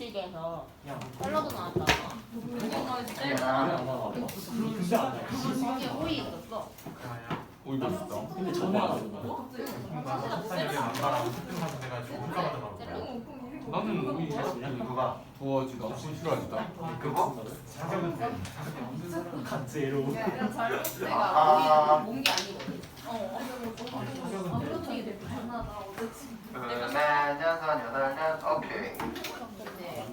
급식에서 샐러드 나왔잖아. 거기에 오이 있었어. 오이 맛있어. 근데 전혀 안 하더라고. 산산엽에 만바랑 스프 돼가지고 흑가마더라고. 나는 오이 누가? 구워지다. 싫어하지다. 그거? 간제로. 내가 오이 몬게 아니거든. 네, 여섯, 여덟, 년, 오케이. 근데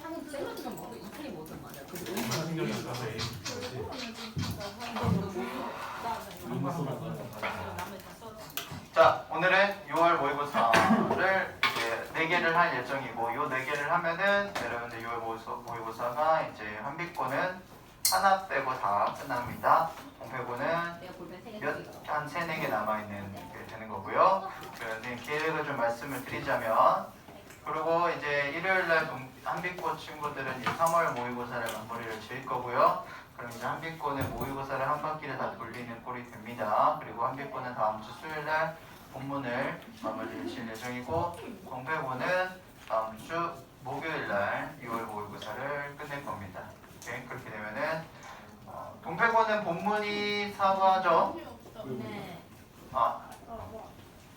한 샐러드만 먹어 이틀이 뭐든 맞아. 생각이 안 나네. 자, 오늘은 6월 모의고사를 이제 4개를 할 예정이고, 요 4개를 하면은 여러분들 6월 모의고사가 이제 한비권은 하나 빼고 다 끝납니다. 공패고는 내가 볼펜 3개 한 3, 4개 남아있는 게 되는 거고요. 그런데 계획을 좀 말씀을 드리자면, 그리고 이제 일요일날 한비권 친구들은 이제 3월 모의고사를 마무리를 지을 거고요. 그럼 이제 한비권의 모의고사를 한 바퀴를 다 돌리는 꼴이 됩니다. 그리고 한비권은 다음 주 수요일날 본문을 마무리를 지을 예정이고, 공패고는 다음 주 목요일날 6월 모의고사를 끝낼 겁니다. 오케이? 그렇게 되면은 동패고는 본문이 사과죠? 네. 아,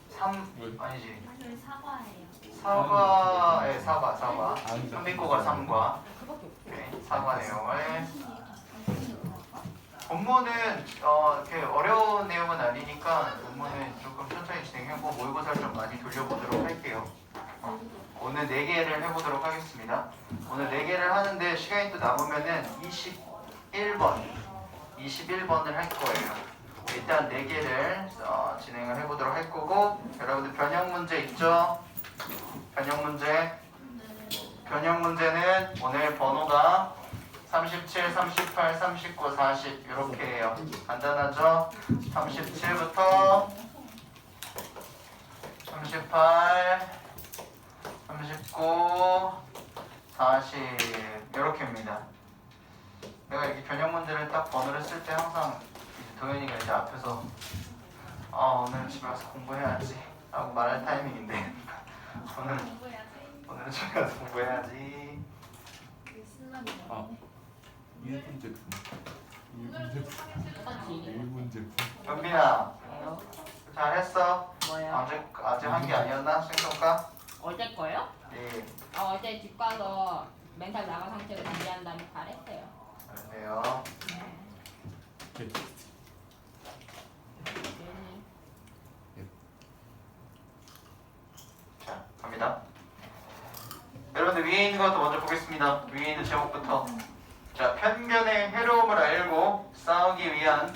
3 아니지. 사과예요. 사과. 한비코가 3과 사과 내용을. 본문은 이렇게 어려운 내용은 아니니까 본문은 조금 천천히 진행하고 모의고사를 좀 많이 돌려보도록 할게요. 오늘 4개를 해보도록 하겠습니다. 오늘 4개를 하는데 시간이 또 남으면은 21번을 할 거예요. 일단 4개를 진행을 해보도록 할 거고, 여러분들 변형 문제 있죠? 변형 문제는 오늘 번호가 37, 38, 39, 40 이렇게 해요. 간단하죠? 37부터 38, 39, 40 이렇게입니다. 내가 이렇게 변형 문제를 딱 번호를 쓸 때 항상 도현이가 이제 앞에서 오늘 집에 가서 공부해야지 라고 말할 타이밍인데 오늘은 집에 가서 공부해야지. 일본 제품. 일본 제품. 연빈아 잘했어? 뭐요? 아직 한 게 아니었나? 생성과? 어제 거요? 네. 어제 집 가서 멘탈 나간 상태로 준비한 다음에 잘했어요. 잘했네요. 자, 갑니다. 여러분들 위에 있는 것도 먼저 보겠습니다. 위에 있는 제목부터. 자, 편견의 해로움을 알고 싸우기 위한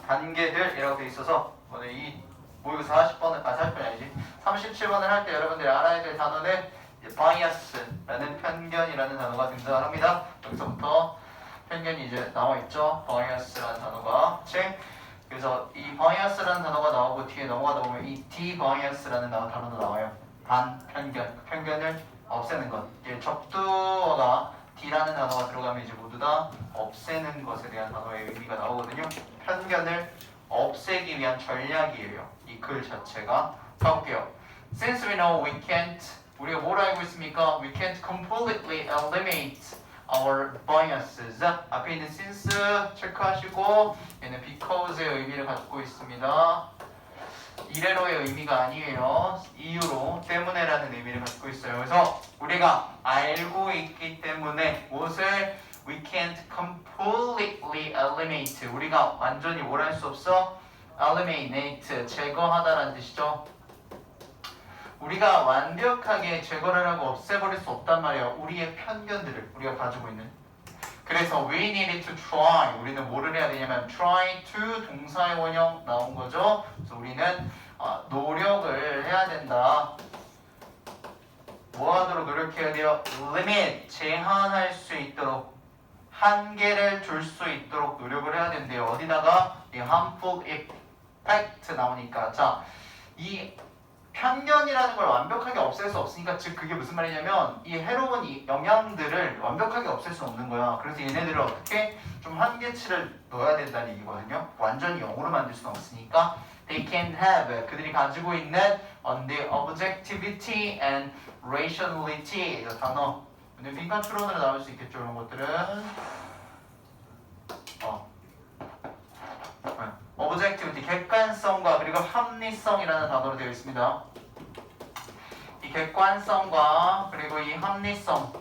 단계들이라고 되어 있어서 오늘 이 모의고사 40번이 아니지 37번을 할 때 여러분들이 알아야 될 단어는 bias라는 편견이라는 단어가 등장을 합니다. 여기서부터 편견이 이제 나와 있죠. bias라는 단어가. 그래서 이 bias라는 단어가 나오고 뒤에 넘어가다 보면 이 de-bias라는 단어도 나와요. 반편견, 편견을 없애는 것. 이제 적두어가 D라는 단어가 들어가면 이제 모두 다 없애는 것에 대한 단어의 의미가 나오거든요. 편견을 없애기 위한 전략이에요. 이 글 자체가. 가볼게요. Since we know we can't, 우리가 뭘 알고 있습니까? We can't completely eliminate our biases. 앞에 있는 since 체크하시고 얘는 because의 의미를 갖고 있습니다. 이래로의 의미가 아니에요. 이유로, 때문에라는 의미를 갖고 있어요. 그래서 우리가 알고 있기 때문에 무엇을 we can't completely eliminate, 우리가 완전히 뭘 할 수 없어? eliminate, 제거하다라는 뜻이죠. 우리가 완벽하게 제거를 하고 없애버릴 수 없단 말이에요. 우리의 편견들을 우리가 가지고 있는. 그래서 we needed to try, 우리는 뭐를 해야 되냐면 try to 동사의 원형 나온 거죠. 그래서 우리는 노력을 해야 된다. 뭐 하도록 노력해야 돼요? limit, 제한할 수 있도록, 한계를 둘 수 있도록 노력을 해야 된대요. 어디다가? 이 harmful effect 나오니까. 자, 이 편견이라는 걸 완벽하게 없앨 수 없으니까, 즉 그게 무슨 말이냐면 이 해로운 이 영향들을 완벽하게 없앨 수 없는 거야. 그래서 얘네들을 어떻게 좀 한계치를 넣어야 된다는 얘기거든요. 완전히 0으로 만들 수는 없으니까 they can have, 그들이 가지고 있는 on the objectivity and rationality, 이 단어 근데 빈칸 추론으로 나올 수 있겠죠. 이런 것들은 objectivity 객관성과 그리고 합리성이라는 단어로 되어 있습니다. 이 객관성과 그리고 이 합리성에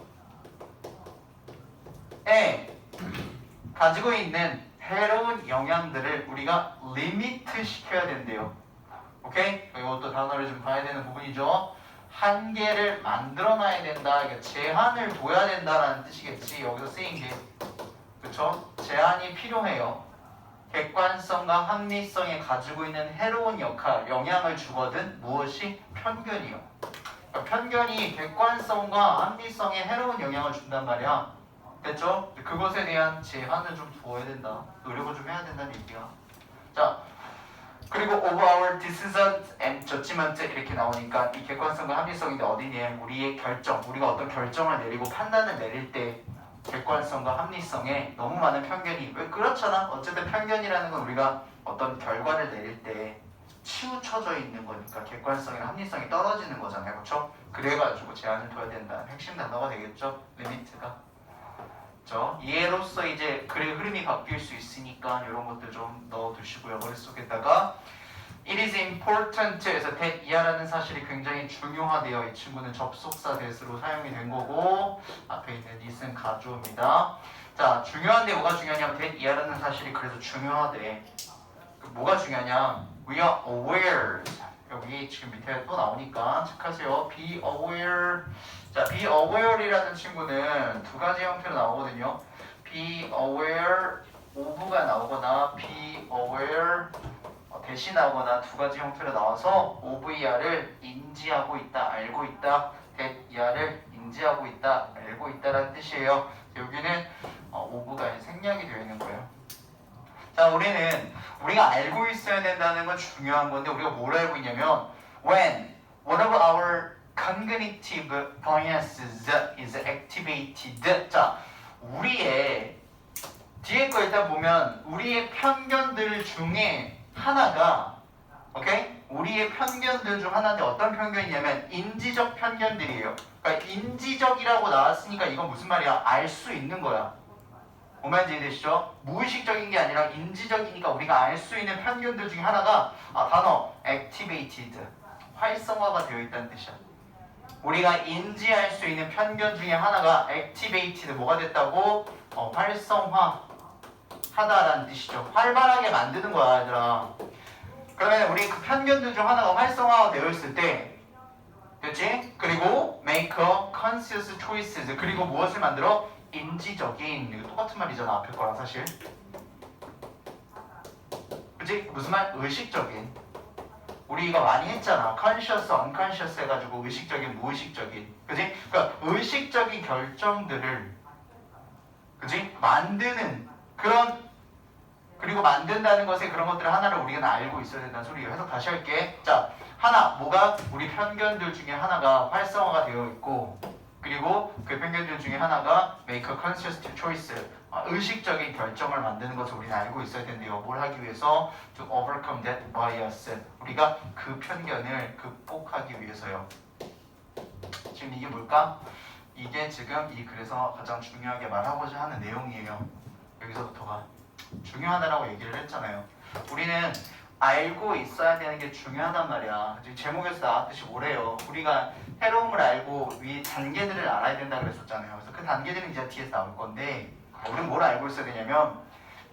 가지고 있는 해로운 영향들을 우리가 리미트 시켜야 된대요. 오케이? 이것도 단어를 좀 봐야 되는 부분이죠. 한계를 만들어놔야 된다. 그러니까 제한을 둬야 된다라는 뜻이겠지. 여기서 쓰인 게 그렇죠? 제한이 필요해요. 객관성과 합리성에 가지고 있는 해로운 역할, 영향을 주거든 무엇이? 편견이요. 그러니까 편견이 객관성과 합리성에 해로운 영향을 준단 말이야. 됐죠? 그것에 대한 제한을 좀 두어야 된다. 노력을 좀 해야 된다는 얘기야. 자, 그리고 of our decisions and judgment 이렇게 나오니까 이 객관성과 합리성인데 어디냐? 우리의 결정, 우리가 어떤 결정을 내리고 판단을 내릴 때 객관성과 합리성에 너무 많은 편견이 왜 그렇잖아. 어쨌든 편견이라는 건 우리가 어떤 결과를 내릴 때 치우쳐져 있는 거니까 객관성이나 합리성이 떨어지는 거잖아요. 그렇죠? 그래가지고 제한을 둬야 된다는 핵심 단어가 되겠죠. 리미트가. 그렇죠? 이해로써 이제 글의 흐름이 바뀔 수 있으니까 이런 것들 좀 넣어두시고요. 머릿속에다가 It is important에서 that 이하라는 사실이 굉장히 중요하대요. 이 친구는 접속사 that으로 사용이 된 거고 앞에 있는 it은 가주어입니다. 자, 중요한데 뭐가 중요하냐면 that 이하라는 사실이 그래서 중요하대. 뭐가 중요하냐? We are aware. 여기 지금 밑에 또 나오니까 체크하세요. Be aware. 자, be aware이라는 친구는 두 가지 형태로 나오거든요. Be aware of가 나오거나 be aware 대신하거나 두 가지 형태로 나와서 OVR을 인지하고 있다, 알고 있다, 대R을 인지하고 있다, 알고 있다라는 뜻이에요. 여기는 OV가 생략이 되어 있는 거예요. 자, 우리가 알고 있어야 된다는 건 중요한 건데 우리가 뭘 알고 있냐면 when one of our cognitive biases is activated. 자, 우리의 뒤에 거 일단 보면 우리의 편견들 중에 하나가 오케이? 우리의 편견들 중 하나인데 어떤 편견이냐면 인지적 편견들이에요. 그러니까 인지적이라고 나왔으니까 이건 무슨 말이야? 알 수 있는 거야. 뭔 말인지 이해되시죠? 무의식적인 게 아니라 인지적이니까 우리가 알 수 있는 편견들 중에 하나가 단어 activated 활성화가 되어 있다는 뜻이야. 우리가 인지할 수 있는 편견 중에 하나가 activated 뭐가 됐다고? 활성화 하다라는 뜻이죠. 활발하게 만드는 거야, 얘들아. 그러면 우리 그 편견들 중 하나가 활성화가 되어 있을 때, 그렇지? 그리고 make a conscious choices. 그리고 무엇을 만들어? 인지적인. 이거 똑같은 말이잖아, 앞에 거랑 사실. 그렇지? 무슨 말? 의식적인. 우리가 많이 했잖아. conscious, unconscious 해가지고 의식적인, 무의식적인. 그렇지? 그러니까 의식적인 결정들을, 그렇지? 만드는 그리고 만든다는 것에 그런 것들을 하나를 우리가 알고 있어야 된다는 소리예요. 해석 다시 할게. 자, 하나, 뭐가 우리 편견들 중에 하나가 활성화가 되어 있고 그리고 그 편견들 중에 하나가 make a conscious choice 의식적인 결정을 만드는 것을 우리는 알고 있어야 된대요. 뭘 하기 위해서? To overcome that bias. 우리가 그 편견을 극복하기 위해서요. 지금 이게 뭘까? 이게 지금 이 글에서 가장 중요하게 말하고자 하는 내용이에요. 여기서부터가 중요하다라고 얘기를 했잖아요. 우리는 알고 있어야 되는 게 중요하단 말이야. 제목에서 나왔듯이 뭐래요? 우리가 해로움을 알고 위 단계들을 알아야 된다 그랬었잖아요. 그래서 그 단계들은 이제 뒤에서 나올 건데 우리는 뭘 알고 있어야 되냐면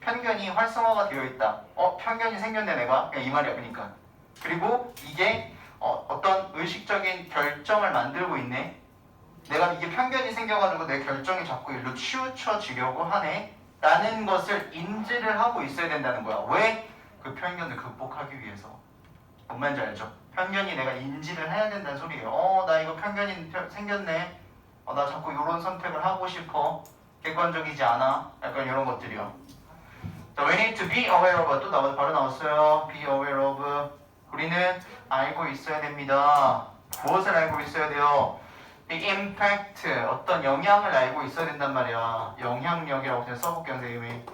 편견이 활성화가 되어 있다. 편견이 생겼네 내가. 이 말이야. 그러니까. 그리고 이게 어떤 의식적인 결정을 만들고 있네. 내가 이게 편견이 생겨가지고 내 결정이 자꾸 일로 치우쳐지려고 하네. 라는 것을 인지를 하고 있어야 된다는 거야. 왜? 그 편견을 극복하기 위해서. 뭔 말인지 알죠? 편견이 내가 인지를 해야 된다는 소리예요. 나 이거 편견이 생겼네. 나 자꾸 이런 선택을 하고 싶어. 객관적이지 않아. 약간 이런 것들이요. 자, we need to be aware of. 또 바로 나왔어요. be aware of. 우리는 알고 있어야 됩니다. 무엇을 알고 있어야 돼요? The impact, 어떤 영향을 알고 있어야 된단 말이야. 영향력이라고 그냥 써볼게요, 선생님이.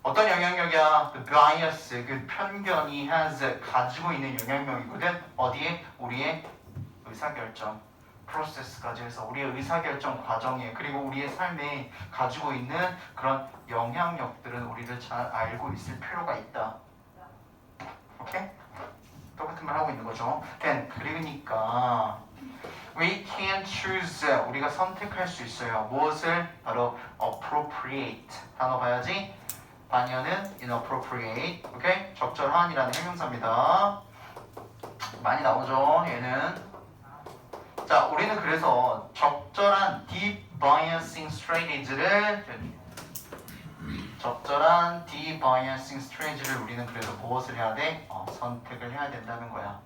어떤 영향력이야? The bias, 그 편견이 has, 가지고 있는 영향력이거든. 어디에? 우리의 의사결정. 프로세스까지 해서 우리의 의사결정 과정에 그리고 우리의 삶에 가지고 있는 그런 영향력들은 우리를 잘 알고 있을 필요가 있다. 오케이? 똑같은 말 하고 있는 거죠. then 그러니까 we can choose 우리가 선택할 수 있어요. 무엇을? 바로 appropriate 단어 봐야지. 반연은 inappropriate. 오케이? 적절한이라는 형용사입니다. 많이 나오죠 얘는. 자, 우리는 그래서 적절한 debiasing strategy를 우리는 그래서 무엇을 해야 돼? 선택을 해야 된다는 거야.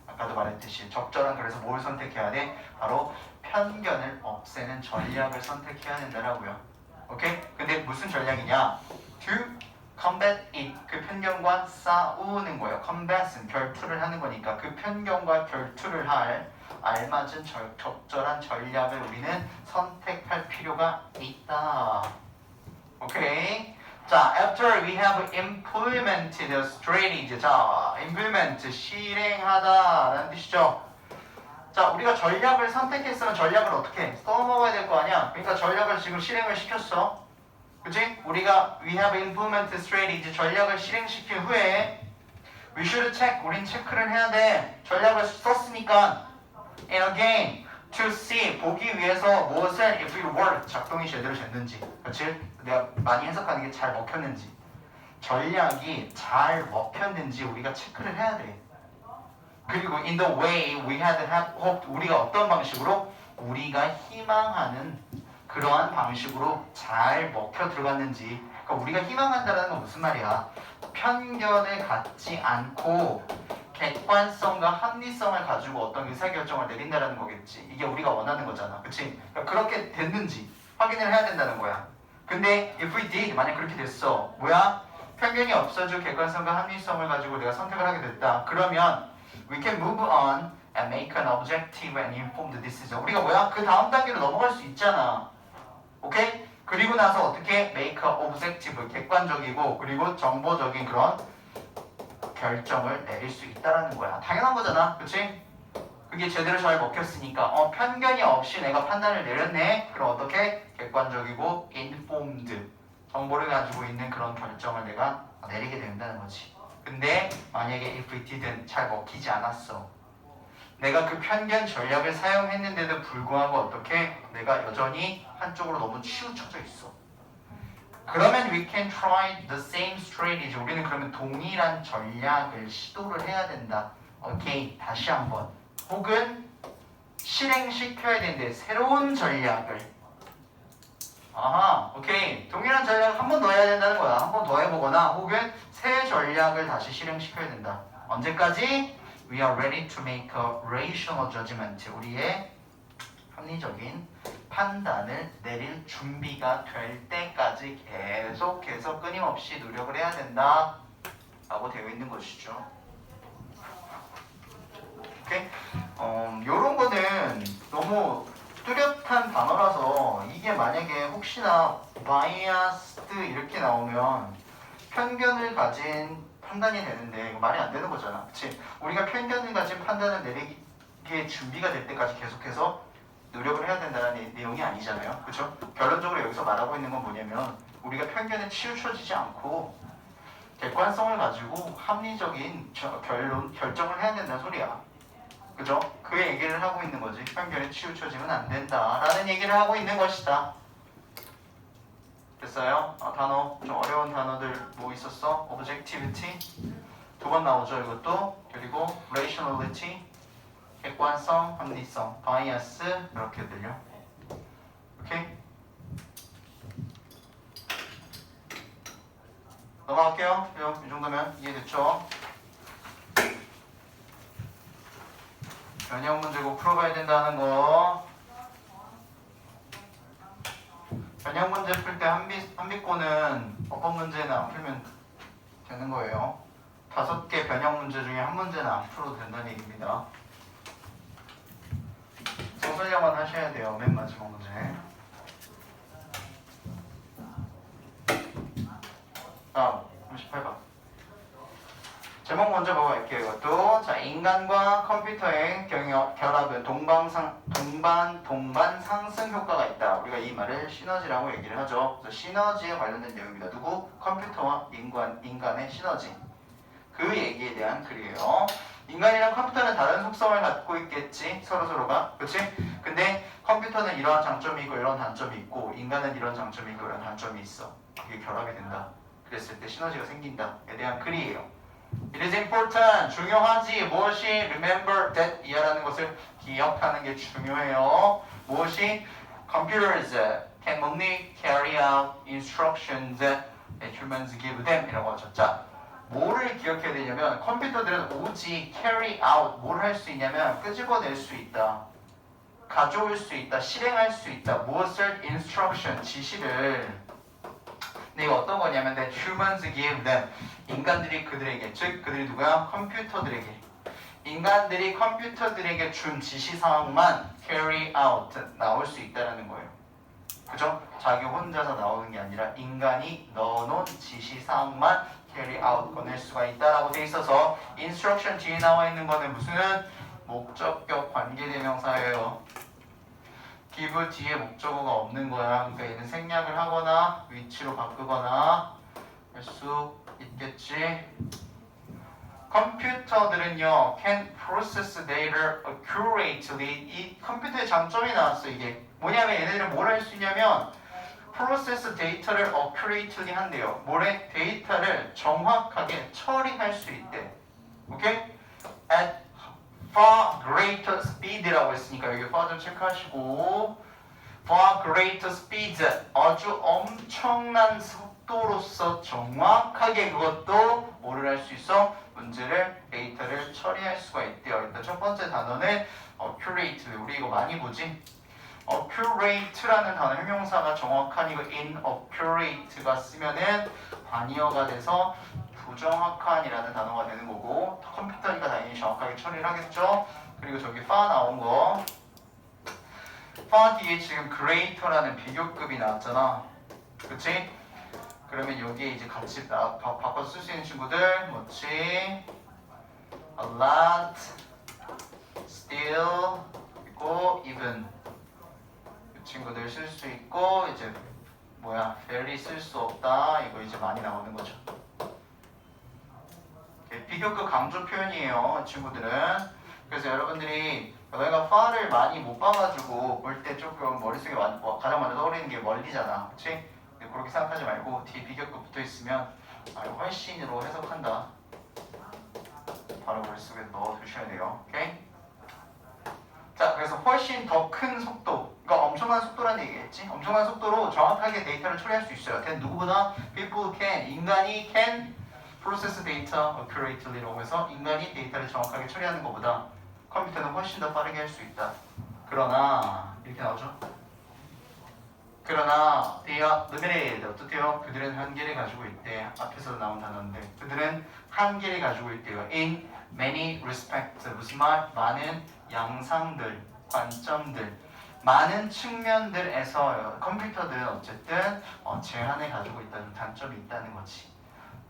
아까도 말했듯이 적절한 그래서 뭘 선택해야 돼? 바로 편견을 없애는 전략을 선택해야 된다라고요. 오케이? 근데 무슨 전략이냐? To combat it. 그 편견과 싸우는 거예요. combat은 결투를 하는 거니까 그 편견과 결투를 할 알맞은 적절한 전략을 우리는 선택할 필요가 있다. 오케이? 자, after we have implemented the strategy. 자, implement, 실행하다라는 뜻이죠. 자, 우리가 전략을 선택했으면 전략을 어떻게 해? 써먹어야 될 거 아니야? 그러니까 전략을 지금 실행을 시켰어. 그치? 우리가 we have implemented strategy, 전략을 실행시킨 후에 we should check, 우린 체크를 해야 돼. 전략을 썼으니까 and again, to see, 보기 위해서 무엇을 if it work, 작동이 제대로 됐는지. 그치? 내가 많이 해석하는 게 잘 먹혔는지. 전략이 잘 먹혔는지 우리가 체크를 해야 돼. 그리고 in the way we had hoped, 우리가 어떤 방식으로? 우리가 희망하는 그러한 방식으로 잘 먹혀 들어갔는지. 그러니까 우리가 희망한다는 건 무슨 말이야? 편견을 갖지 않고 객관성과 합리성을 가지고 어떤 의사결정을 내린다는 거겠지. 이게 우리가 원하는 거잖아. 그치? 그러니까 그렇게 됐는지 확인을 해야 된다는 거야. 근데 if we did, 만약 그렇게 됐어. 뭐야? 편견이 없어지고 객관성과 합리성을 가지고 내가 선택을 하게 됐다. 그러면 we can move on and make an objective and informed decision. 우리가 뭐야? 그 다음 단계로 넘어갈 수 있잖아. 오케이? 그리고 나서 어떻게? make a objective, 객관적이고 그리고 정보적인 그런 결정을 내릴 수 있다라는 거야. 당연한 거잖아. 그치? 그게 제대로 잘 먹혔으니까 편견이 없이 내가 판단을 내렸네. 그럼 어떻게? 객관적이고 informed, 정보를 가지고 있는 그런 결정을 내가 내리게 된다는 거지. 근데 만약에 if it didn't, 잘 먹히지 않았어. 내가 그 편견 전략을 사용했는데도 불구하고 어떻게? 내가 여전히 한쪽으로 너무 치우쳐져 있어. 그러면 we can try the same strategy. 우리는 그러면 동일한 전략을 시도를 해야 된다. 오케이, 다시 한번. 혹은 실행시켜야 되는데 새로운 전략을. 아하, 오케이. 동일한 전략을 한 번 더 해야 된다는 거야. 한 번 더 해보거나 혹은 새 전략을 다시 실행시켜야 된다. 언제까지? We are ready to make a rational judgment. 우리의 합리적인 판단을 내릴 준비가 될 때까지 계속해서 끊임없이 노력을 해야 된다 라고 되어 있는 것이죠. 오케이? 요런 거는 너무 뚜렷한 단어라서 이게 만약에 혹시나 biased 이렇게 나오면 편견을 가진 판단이 되는데 이거 말이 안 되는 거잖아. 그치? 우리가 편견을 가진 판단을 내리기에 준비가 될 때까지 계속해서 노력을 해야 된다는 내용이 아니잖아요. 그렇죠? 결론적으로 여기서 말하고 있는 건 뭐냐면 우리가 편견에 치우쳐지지 않고 객관성을 가지고 합리적인 결정을 해야 된다는 소리야. 그죠? 그 얘기를 하고 있는 거지. 편견에 치우쳐지면 안 된다라는 얘기를 하고 있는 것이다. 됐어요? 단어, 좀 어려운 단어들 뭐 있었어? objectivity 2번 나오죠 이것도. 그리고 rationality, 객관성, 합리성, bias 이렇게들요. 오케이? 넘어갈게요. 이 정도면 이해됐죠? 변형 문제고 풀어가야 된다는 거. 변형 문제 풀 때 한비꼬는 어법 문제는 안 풀면 되는 거예요. 5개 변형 문제 중에 한 문제는 안 풀어도 된다는 얘기입니다. 소설량만 하셔야 돼요. 맨 마지막 문제. 다음 38번. 제목 먼저 보고 갈게요. 이것도 자 인간과 컴퓨터의 결합은 동반 상승 효과가 있다. 우리가 이 말을 시너지라고 얘기를 하죠. 그래서 시너지에 관련된 내용입니다. 누구? 컴퓨터와 인간의 시너지. 그 얘기에 대한 글이에요. 인간이랑 컴퓨터는 다른 속성을 갖고 있겠지. 서로가. 그치? 근데 컴퓨터는 이러한 장점이 있고 이런 단점이 있고 인간은 이런 장점이 있고 이런 단점이 있어. 이게 결합이 된다. 그랬을 때 시너지가 생긴다에 대한 글이에요. It is important. 중요하지. 무엇이? Remember that. 이하라는 것을 기억하는 게 중요해요. 무엇이? Computers can only carry out instructions that humans give them. 이라고 하죠. 자, 뭐를 기억해야 되냐면 컴퓨터들은 오직 carry out. 뭘 할 수 있냐면 끄집어낼 수 있다. 가져올 수 있다. 실행할 수 있다. 무엇을? instruction. 지시를. 근데 이거 어떤 거냐면 that humans give them. 인간들이 그들에게, 즉 그들이 누구야? 컴퓨터들에게. 인간들이 컴퓨터들에게 준 지시사항만 carry out 나올 수 있다라는 거예요. 그죠? 자기 혼자서 나오는 게 아니라 인간이 넣어놓은 지시사항만 carry out 꺼낼 수가 있다라고 돼 있어서 instruction 뒤에 나와 있는 거는 무슨? 목적격 관계대명사예요. give 뒤에 목적어가 없는 거야. 그러니까 얘는 생략을 하거나 위치로 바꾸거나 할 수 있겠지. 컴퓨터들은요 can process data accurately. 이 컴퓨터의 장점이 나왔어. 이게 뭐냐면 얘네들은 뭘 할 수 있냐면 process data를 accurately 한대요. 뭐래? 데이터를 정확하게 처리할 수 있대. 오케이? at far greater speed라고 했으니까 여기 far 좀 체크하시고 far greater speed 아주 엄청난 속도로서 정확하게 그것도 뭐를 할 수 있어? 문제를 데이터를 처리할 수가 있대요. 일단 첫 번째 단어는 accurate. 우리 이거 많이 보지? accurate라는 단어 형용사가 정확한 이거 inaccurate가 쓰면은 반의어가 돼서 부정확한이라는 단어가 되는 거고 컴퓨터니까 당연히 정확하게 처리를 하겠죠. 그리고 저기 far 나온 거 far 뒤에 지금 greater라는 비교급이 나왔잖아. 그치? 그러면 여기에 이제 같이 바꿔서 쓸 수 있는 친구들 뭐지? a lot, still, 그리고 even 이 친구들 쓸 수 있고 이제 뭐야 very 쓸 수 없다 이거 이제 많이 나오는 거죠. 비교급 강조 표현이에요 친구들은. 그래서 여러분들이 너희가 far를 많이 못 봐가지고 볼 때 조금 머릿속에 가장 먼저 떠오르는 게 멀리잖아. 그치? 그렇게 생각하지 말고 뒤에 비교급 붙어 있으면 훨씬으로 해석한다. 바로 머릿속에 넣어 두셔야 돼요. 오케이? 자, 그래서 훨씬 더 큰 속도, 그러니까 엄청난 속도라는 얘기겠지? 엄청난 속도로 정확하게 데이터를 처리할 수 있어요. 걔는 누구보다 people can, 인간이 can process data accurately라고 해서 인간이 데이터를 정확하게 처리하는 것보다 컴퓨터는 훨씬 더 빠르게 할 수 있다. 그러나 이렇게 나오죠? 그러나 they are limited. 어떻게요? 그들은 한계를 가지고 있대. 앞에서 나온 단어인데 그들은 한계를 가지고 있대요. in many respects. 무슨 말? 많은 양상들, 관점들, 많은 측면들에서 컴퓨터들은 어쨌든 제한을 가지고 있다는 단점이 있다는 거지.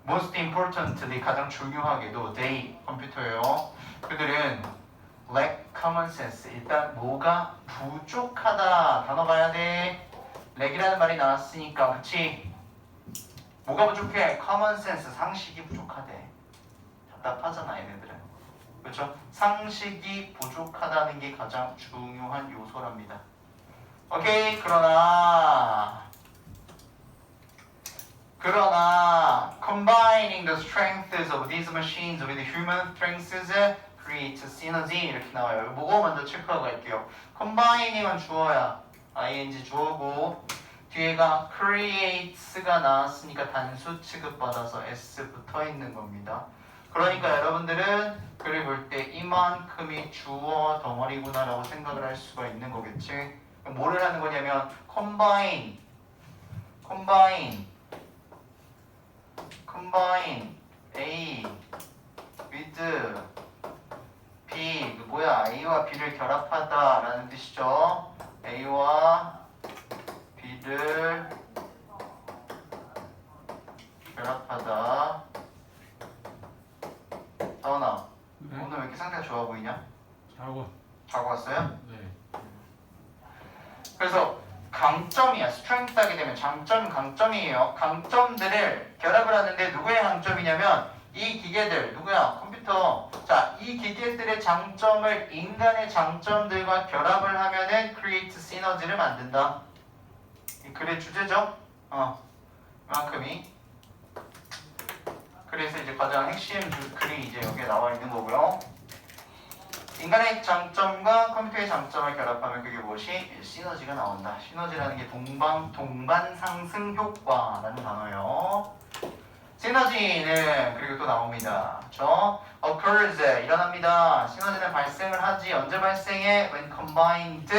Most importantly, 가장 중요하게도 they, 컴퓨터예요. 그들은 lack common sense. 일단 뭐가 부족하다. 단어 봐야 돼. lack이라는 말이 나왔으니까, 그치? 뭐가 부족해? common sense, 상식이 부족하대. 답답하잖아, 얘네들은. 그렇죠? 상식이 부족하다는 게 가장 중요한 요소랍니다. 오케이, 그러나 combining the strengths of these machines with human strengths creates synergy 이렇게 나와요. 뭐고 먼저 체크하고 갈게요. combining은 주어야. ing 주어고 뒤에가 creates가 나왔으니까 단수 취급받아서 s 붙어 있는 겁니다. 그러니까 여러분들은 글을 볼 때 이만큼이 주어 덩어리구나 라고 생각을 할 수가 있는 거겠지. 뭐를 하는 거냐면 combine A with B. 뭐야? A와 B를 결합하다 라는 뜻이죠. A와 B를 결합하다 strength 하게 되면 장점, 강점이에요. 강점들을 결합을 하는데 누구의 강점이냐면 이 기계들, 누구야? 컴퓨터. 자, 이 기계들의 장점을 인간의 장점들과 결합을 하면은 create synergy를 만든다. 이 글의 주제죠? 이만큼이. 그래서 이제 가장 핵심 글이 이제 여기에 나와 있는 거고요. 인간의 장점과 컴퓨터의 장점을 결합하면 그게 무엇이? 시너지가 나온다. 시너지라는 게 동반 상승 효과라는 단어예요. 시너지는 그리고 또 나옵니다. 그렇죠? occurs 일어납니다. 시너지는 발생을 하지. 언제 발생해? When combined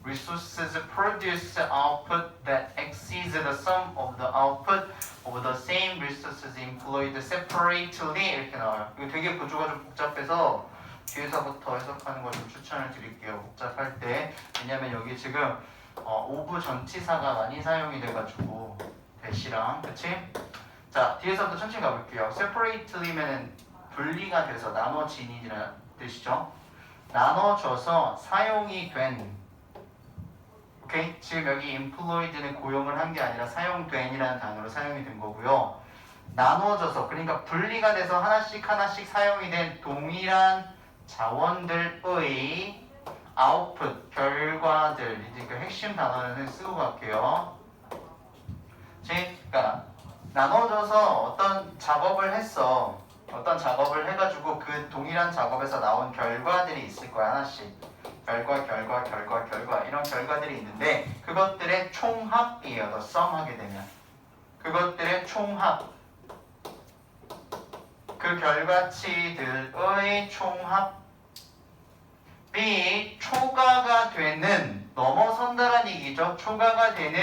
resources produce output that exceeds the sum of the output of the same resources employed separately 이렇게 나와요. 이거 되게 구조가 좀 복잡해서 뒤에서부터 해석하는 걸 좀 추천을 드릴게요. 복잡할 때. 왜냐면 여기 지금 오브 전치사가 많이 사용이 돼가지고 대시랑 그치? 자 뒤에서부터 천천히 가볼게요. separately면은 분리가 돼서 나눠지니라는 뜻이죠. 나눠져서 사용이 된 오케이? 지금 여기 employed는 고용을 한 게 아니라 사용된이라는 단어로 사용이 된 거고요. 나눠져서 그러니까 분리가 돼서 하나씩 사용이 된 동일한 자원들의 아웃풋 결과들 이제 그 핵심 단어는 쓰고 갈게요. 그러니까 나눠져서 어떤 작업을 했어. 어떤 작업을 해가지고 그 동일한 작업에서 나온 결과들이 있을 거야 하나씩. 결과 이런 결과들이 있는데 그것들의 총합이에요. 더 sum 하게 되면 그것들의 총합 그 결과치들의 총합이 초과가 되는 넘어선다라는 얘기죠. 초과가 되는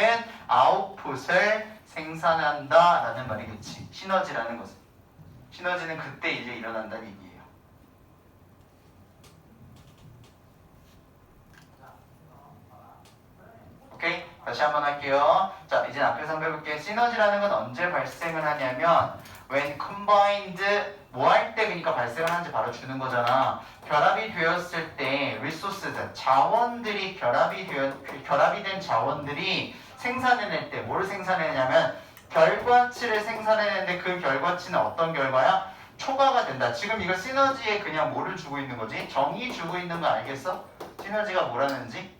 아웃풋을 생산한다라는 말이겠지. 시너지라는 것은. 시너지는 그때 이제 일어난다는 얘기예요. 오케이? 다시 한번 할게요. 자, 이제 앞에서 한번 해볼게요. 시너지라는 건 언제 발생을 하냐면 when combined 뭐 할 때 그러니까 발생을 하는지 바로 주는 거잖아. 결합이 되었을 때 resources 자원들이 결합이 된 자원들이 생산해낼 때 뭘 생산해내냐면 결과치를 생산해내는데 그 결과치는 어떤 결과야? 초과가 된다. 지금 이거 시너지에 그냥 뭐를 주고 있는 거지? 정의 주고 있는 거 알겠어? 시너지가 뭐라는지?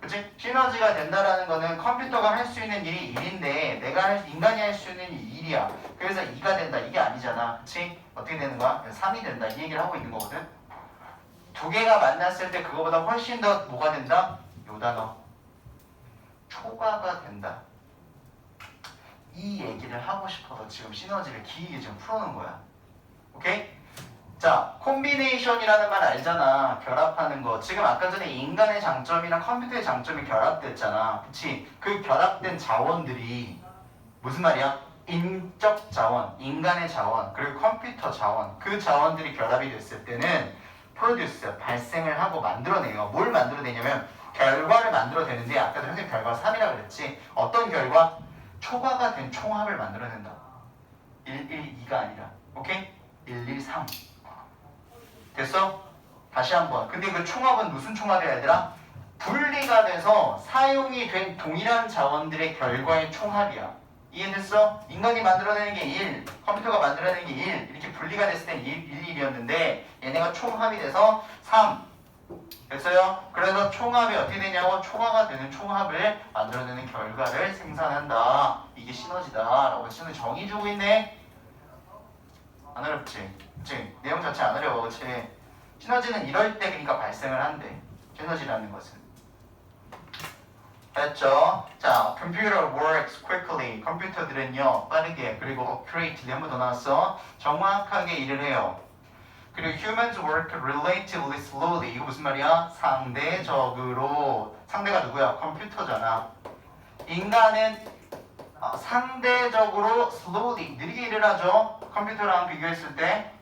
그치? 시너지가 된다라는 거는 컴퓨터가 할 수 있는 일이 1인데 인간이 할 수 있는 일이 1이야. 그래서 2가 된다. 이게 아니잖아. 그치? 어떻게 되는 거야? 3이 된다. 이 얘기를 하고 있는 거거든. 두 개가 만났을 때 그거보다 훨씬 더 뭐가 된다? 요 단어. 초과가 된다. 이 얘기를 하고 싶어서 지금 시너지를 길게 지금 풀어놓은 거야. 오케이? 자, 콤비네이션이라는 말 알잖아. 결합하는 거. 지금 아까 전에 인간의 장점이랑 컴퓨터의 장점이 결합됐잖아. 그치? 그 결합된 자원들이 무슨 말이야? 인적 자원, 인간의 자원, 그리고 컴퓨터 자원. 그 자원들이 결합이 됐을 때는 produce, 발생을 하고 만들어내요. 뭘 만들어내냐면 결과를 만들어내는데 아까 전에 선생님 결과 3이라고 그랬지. 어떤 결과? 초과가 된 총합을 만들어낸다. 1, 1, 2가 아니라. 오케이? 1, 2, 3. 됐어? 다시 한번. 근데 그 총합은 무슨 총합이야 얘들아? 분리가 돼서 사용이 된 동일한 자원들의 결과의 총합이야. 이해됐어? 인간이 만들어내는 게 1, 컴퓨터가 만들어내는 게 1 이렇게 분리가 됐을 땐 1, 1이었는데 얘네가 총합이 돼서 3 됐어요? 그래서 총합이 어떻게 되냐고 초과가 되는 총합을 만들어내는 결과를 생산한다. 이게 시너지다 라고 시너지 정의 주고 있네. 안 어렵지? 그치? 내용 자체 안 어려워. 그치? 시너지는 이럴 때 그러니까 발생을 한대. 시너지라는 것은. 됐죠? 자, computer works quickly. 컴퓨터들은요, 빠르게, 그리고 accurately 한 번 더 나왔어. 정확하게 일을 해요. 그리고 humans work relatively slowly. 이거 무슨 말이야? 상대적으로. 상대가 누구야? 컴퓨터잖아. 인간은 상대적으로 slowly, 느리게 일을 하죠. 컴퓨터랑 비교했을 때.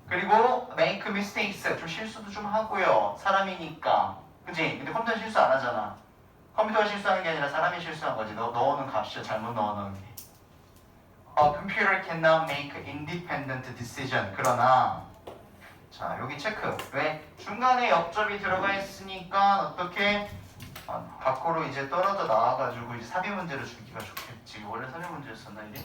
그리고 make mistakes. 좀 실수도 좀 하고요. 사람이니까. 그치? 근데 컴퓨터는 실수 안 하잖아. 컴퓨터가 실수하는 게 아니라 사람이 실수한 거지. 너 넣어놓은 값이 잘못 넣어놓은 게. A computer cannot make independent decision. 그러나 자 여기 체크. 왜? 중간에 역접이 들어가 있으니까 어떻게 밖으로 이제 떨어져 나와가지고 이제 삽입 문제를 주기가 좋겠지. 원래 삽입 문제였었나 이게?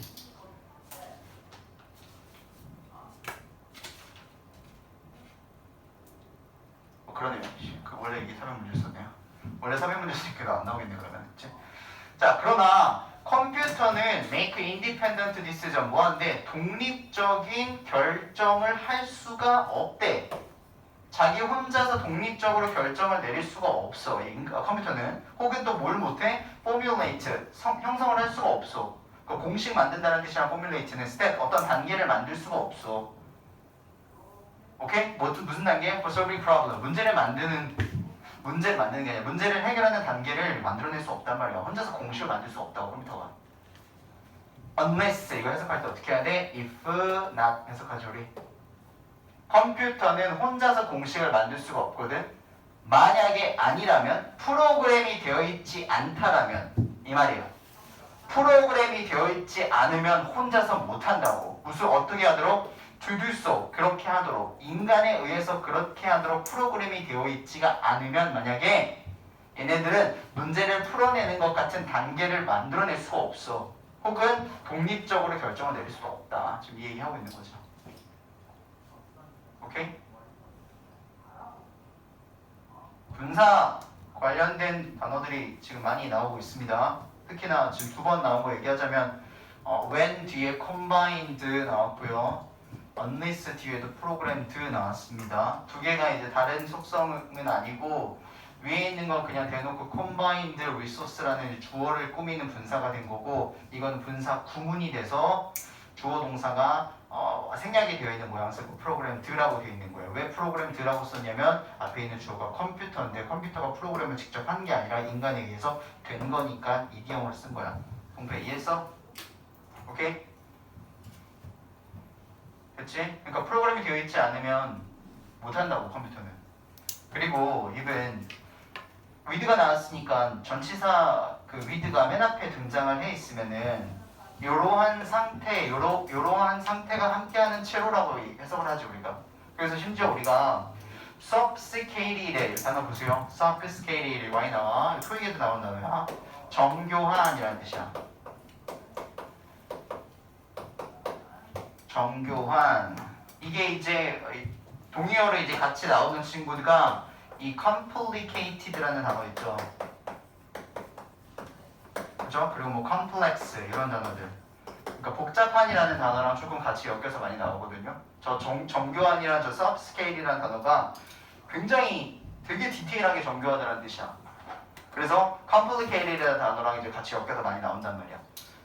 그러네요. 그 원래 이게 삽입 문제였었네요. 원래 삽입 문제였으니까 안 나오겠네 그러면. 그치? 자, 그러나 컴퓨터는 make independent decision 뭐한데 독립적인 결정을 할 수가 없대. 자기 혼자서 독립적으로 결정을 내릴 수가 없어. 컴퓨터는. 혹은 또 뭘 못해? formulate, 형성을 할 수가 없어. 그 공식 만든다는 뜻이랑 formulate는 step, 어떤 단계를 만들 수가 없어. 오케이? 무슨 단계? For solving problem. 문제를 만드는 게 아니라 문제를 해결하는 단계를 만들어낼 수 없단 말이야. 혼자서 공식을 만들 수 없다고 컴퓨터가. unless 이거 해석할 때 어떻게 해야 돼? if not 해석하죠 우리. 컴퓨터는 혼자서 공식을 만들 수가 없거든. 만약에 아니라면 프로그램이 되어 있지 않다라면 이 말이에요. 프로그램이 되어 있지 않으면 혼자서 못한다고. 무슨 어떻게 하도록? to do so 그렇게 하도록 인간에 의해서 그렇게 하도록 프로그램이 되어 있지가 않으면 만약에 얘네들은 문제를 풀어내는 것 같은 단계를 만들어낼 수가 없어. 혹은 독립적으로 결정을 내릴 수가 없다. 지금 이 얘기하고 있는 거죠. 오케이? 분사 관련된 단어들이 지금 많이 나오고 있습니다. 특히나 지금 2번 나온 거 얘기하자면 when 뒤에 combined 나왔고요. unless 뒤에도 programmed 나왔습니다. 두 개가 이제 다른 속성은 아니고 위에 있는 건 그냥 대놓고 combined resource라는 주어를 꾸미는 분사가 된 거고 이건 분사 구문이 돼서 주어 동사가 생략이 되어 있는 모양새고 프로그램드라고 되어 있는 거예요. 왜 프로그램드라고 썼냐면 앞에 있는 주어가 컴퓨터인데 컴퓨터가 프로그램을 직접 한 게 아니라 인간에 의해서 되는 거니까 이디엄을 쓴 거야. 동표 이해했어? 오케이? 그치? 그러니까 프로그램이 되어 있지 않으면 못한다고 컴퓨터는. 그리고 even with가 나왔으니까 전치사 그 with가 맨 앞에 등장을 해 있으면은 이러한 상태, 이러한 상태가 함께하는 채로라고 해석을 하죠 우리가. 그래서 심지어 우리가 sophisticated 단어 보세요. sophisticated 많이 나와. 토익에도 나온 단어야. 정교한이라는 뜻이야. 정교한. 이게 이제 동의어로 이제 같이 나오는 친구가 이 complicated라는 단어 있죠. 그죠? 그리고 뭐 complex 이런 단어들. 그러니까 복잡한이라는 단어랑 조금 같이 엮여서 많이 나오거든요. 저 정교한이라는 저 sophisticated이라는 단어가 굉장히 되게 디테일하게 정교하다는 뜻이야. 그래서 complicated이라는 단어랑 이제 같이 엮여서 많이 나온단 말이야.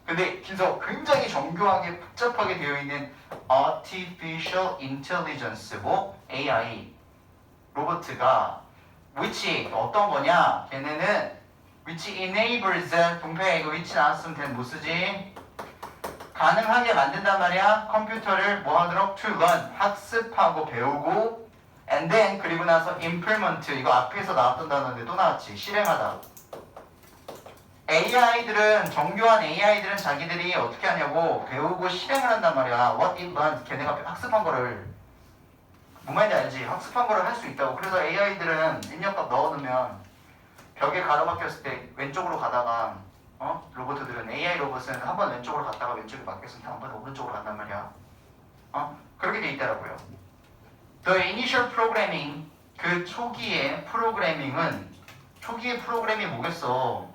근데 그래서 굉장히 정교하게 복잡하게 되어 있는 artificial intelligence 뭐 AI 로봇가 which 어떤 거냐? 걔네는 which enables 동표에 이거 which 나왔으면 된 못 쓰지? 가능하게 만든단 말이야. 컴퓨터를 뭐 하도록 to learn 학습하고 배우고 and then 그리고 나서 implement 이거 앞에서 나왔던 단어인데 또 나왔지. 실행하다. AI들은 정교한 AI들은 자기들이 어떻게 하냐고 배우고 실행을 한단 말이야. What it learned 걔네가 학습한 거를 뭔 말인지 알지? 학습한 거를 할 수 있다고. 그래서 AI들은 입력값 넣어놓으면 벽에 가로막혔을 때 왼쪽으로 가다가 로봇들은 AI 로봇은 한 번 왼쪽으로 갔다가 왼쪽에 막혔을 때 한 번 오른쪽으로 간단 말이야. 그렇게 돼 있더라고요. The initial programming 그 초기의 프로그래밍은 초기의 프로그램이 뭐겠어?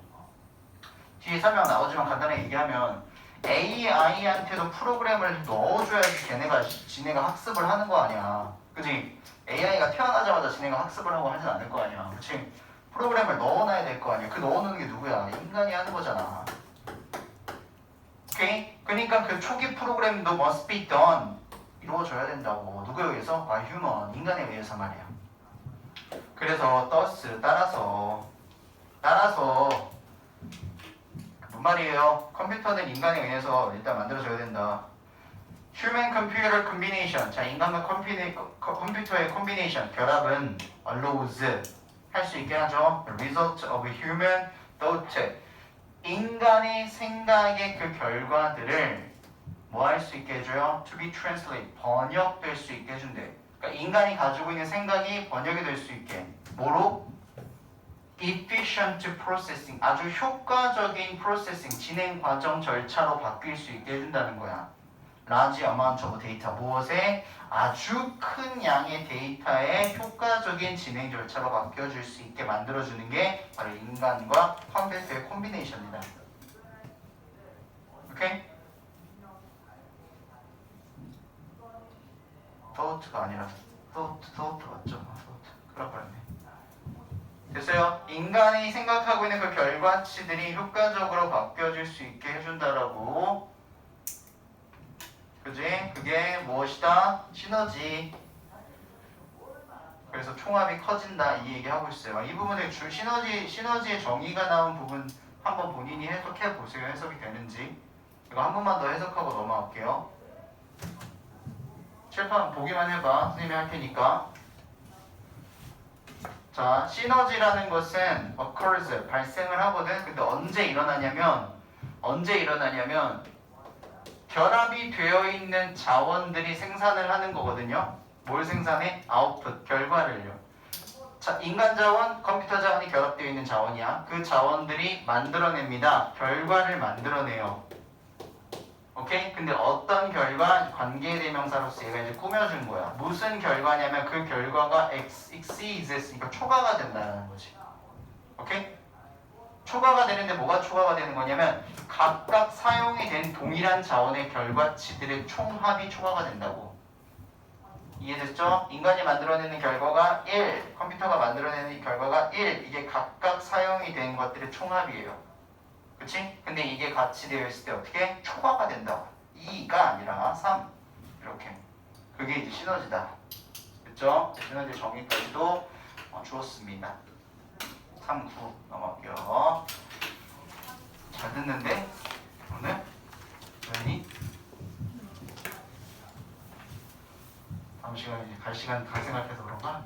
뒤에 설명 나오지만 간단하게 얘기하면 AI한테도 프로그램을 넣어줘야지 지네가 학습을 하는 거 아니야. 그치? AI가 태어나자마자 지네가 학습을 하고 하진 않을 거 아니야. 그치? 프로그램을 넣어놔야 될 거 아니야. 그 넣어놓는 게 누구야? 인간이 하는 거잖아. 오케이? 그러니까 그 초기 프로그램도 must be done 이루어져야 된다고. 누구에 의해서? human 인간에 의해서 말이야. 그래서 thus 따라서 뭔 말이에요? 컴퓨터는 인간에 의해서 일단 만들어져야 된다. Human Computer Combination 자 인간과 컴퓨터의 콤비네이션 결합은 allows 할 수 있게 하죠. The result of human thought 인간의 생각의 그 결과들을 뭐 할 수 있게 해줘요? To be translated 번역될 수 있게 해준대. 그러니까 인간이 가지고 있는 생각이 번역이 될 수 있게 뭐로? efficient processing, 아주 효과적인 processing, 진행 과정 절차로 바뀔 수 있게 해준다는 거야. large amount of data, 무엇에? 아주 큰 양의 데이터의 효과적인 진행 절차로 바뀌어줄 수 있게 만들어주는 게 바로 인간과 컴퓨터의 콤비네이션이다. 오케이? thought가 아니라 thought 맞죠? thought. 그럴 뻔했네. 됐어요? 인간이 생각하고 있는 그 결과치들이 효과적으로 바뀌어질 수 있게 해준다라고. 그지? 그게 무엇이다? 시너지. 그래서 총합이 커진다 이 얘기하고 있어요. 이 부분에 시너지의 정의가 나온 부분 한번 본인이 해석해 보세요. 해석이 되는지. 이거 한 번만 더 해석하고 넘어갈게요. 칠판 보기만 해봐. 선생님이 할 테니까. 자, 시너지라는 것은 occurs, 발생을 하거든. 근데 언제 일어나냐면 결합이 되어 있는 자원들이 생산을 하는 거거든요. 뭘 생산해? 아웃풋, 결과를요. 자, 인간 자원, 컴퓨터 자원이 결합되어 있는 자원이야. 그 자원들이 만들어냅니다. 결과를 만들어내요. 오케이? 근데 어떤 결과? 관계대명사로서 얘가 이제 꾸며준 거야. 무슨 결과냐면 그 결과가 exceeds, 그러니까 초과가 된다는 거지. 오케이? 초과가 되는데 뭐가 초과가 되는 거냐면 각각 사용이 된 동일한 자원의 결과치들의 총합이 초과가 된다고. 이해됐죠? 인간이 만들어내는 결과가 1, 컴퓨터가 만들어내는 결과가 1, 이게 각각 사용이 된 것들의 총합이에요. 그치? 근데 이게 같이 되어 있을 때 어떻게? 초과가 된다고. 2가 아니라 3. 이렇게. 그게 이제 시너지다. 그쵸? 시너지 정의까지도 주었습니다. 3, 9 넘어갈게요. 잘 듣는데? 오늘? 왜니? 다음 시간에 이제 갈 시간 갈 생각해서 그런가?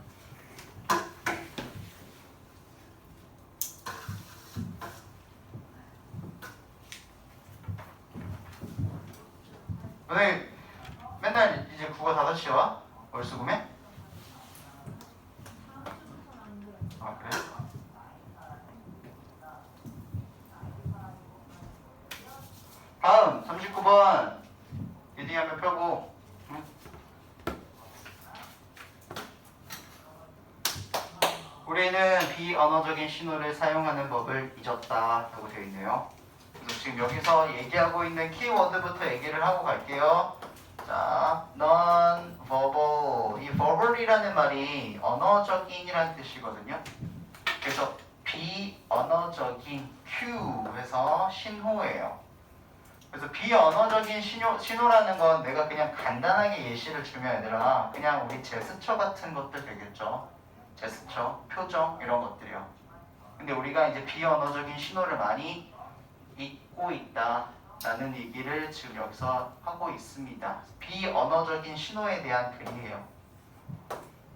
오늘 맨날 이제 국어 5시에 와? 월수금에? 아 그래? 다음 39번 리딩 한번 펴고. 우리는 비언어적인 신호를 사용하는 법을 잊었다 라고 되어 있네요. 그래서 지금 여기서 얘기하고 있는 키워드부터 얘기를 하고 갈게요. 자, non-verbal. 이 verbal이라는 말이 언어적인이라는 뜻이거든요. 그래서 비언어적인 Q 해서 신호예요. 그래서 비언어적인 신호라는 건 내가 그냥 간단하게 예시를 주면 얘들아 그냥 우리 제스처 같은 것들 되겠죠. 제스처, 표정 이런 것들이요. 근데 우리가 이제 비언어적인 신호를 많이 잊고 있다라는 얘기를 지금 여기서 하고 있습니다. 비언어적인 신호에 대한 글이에요.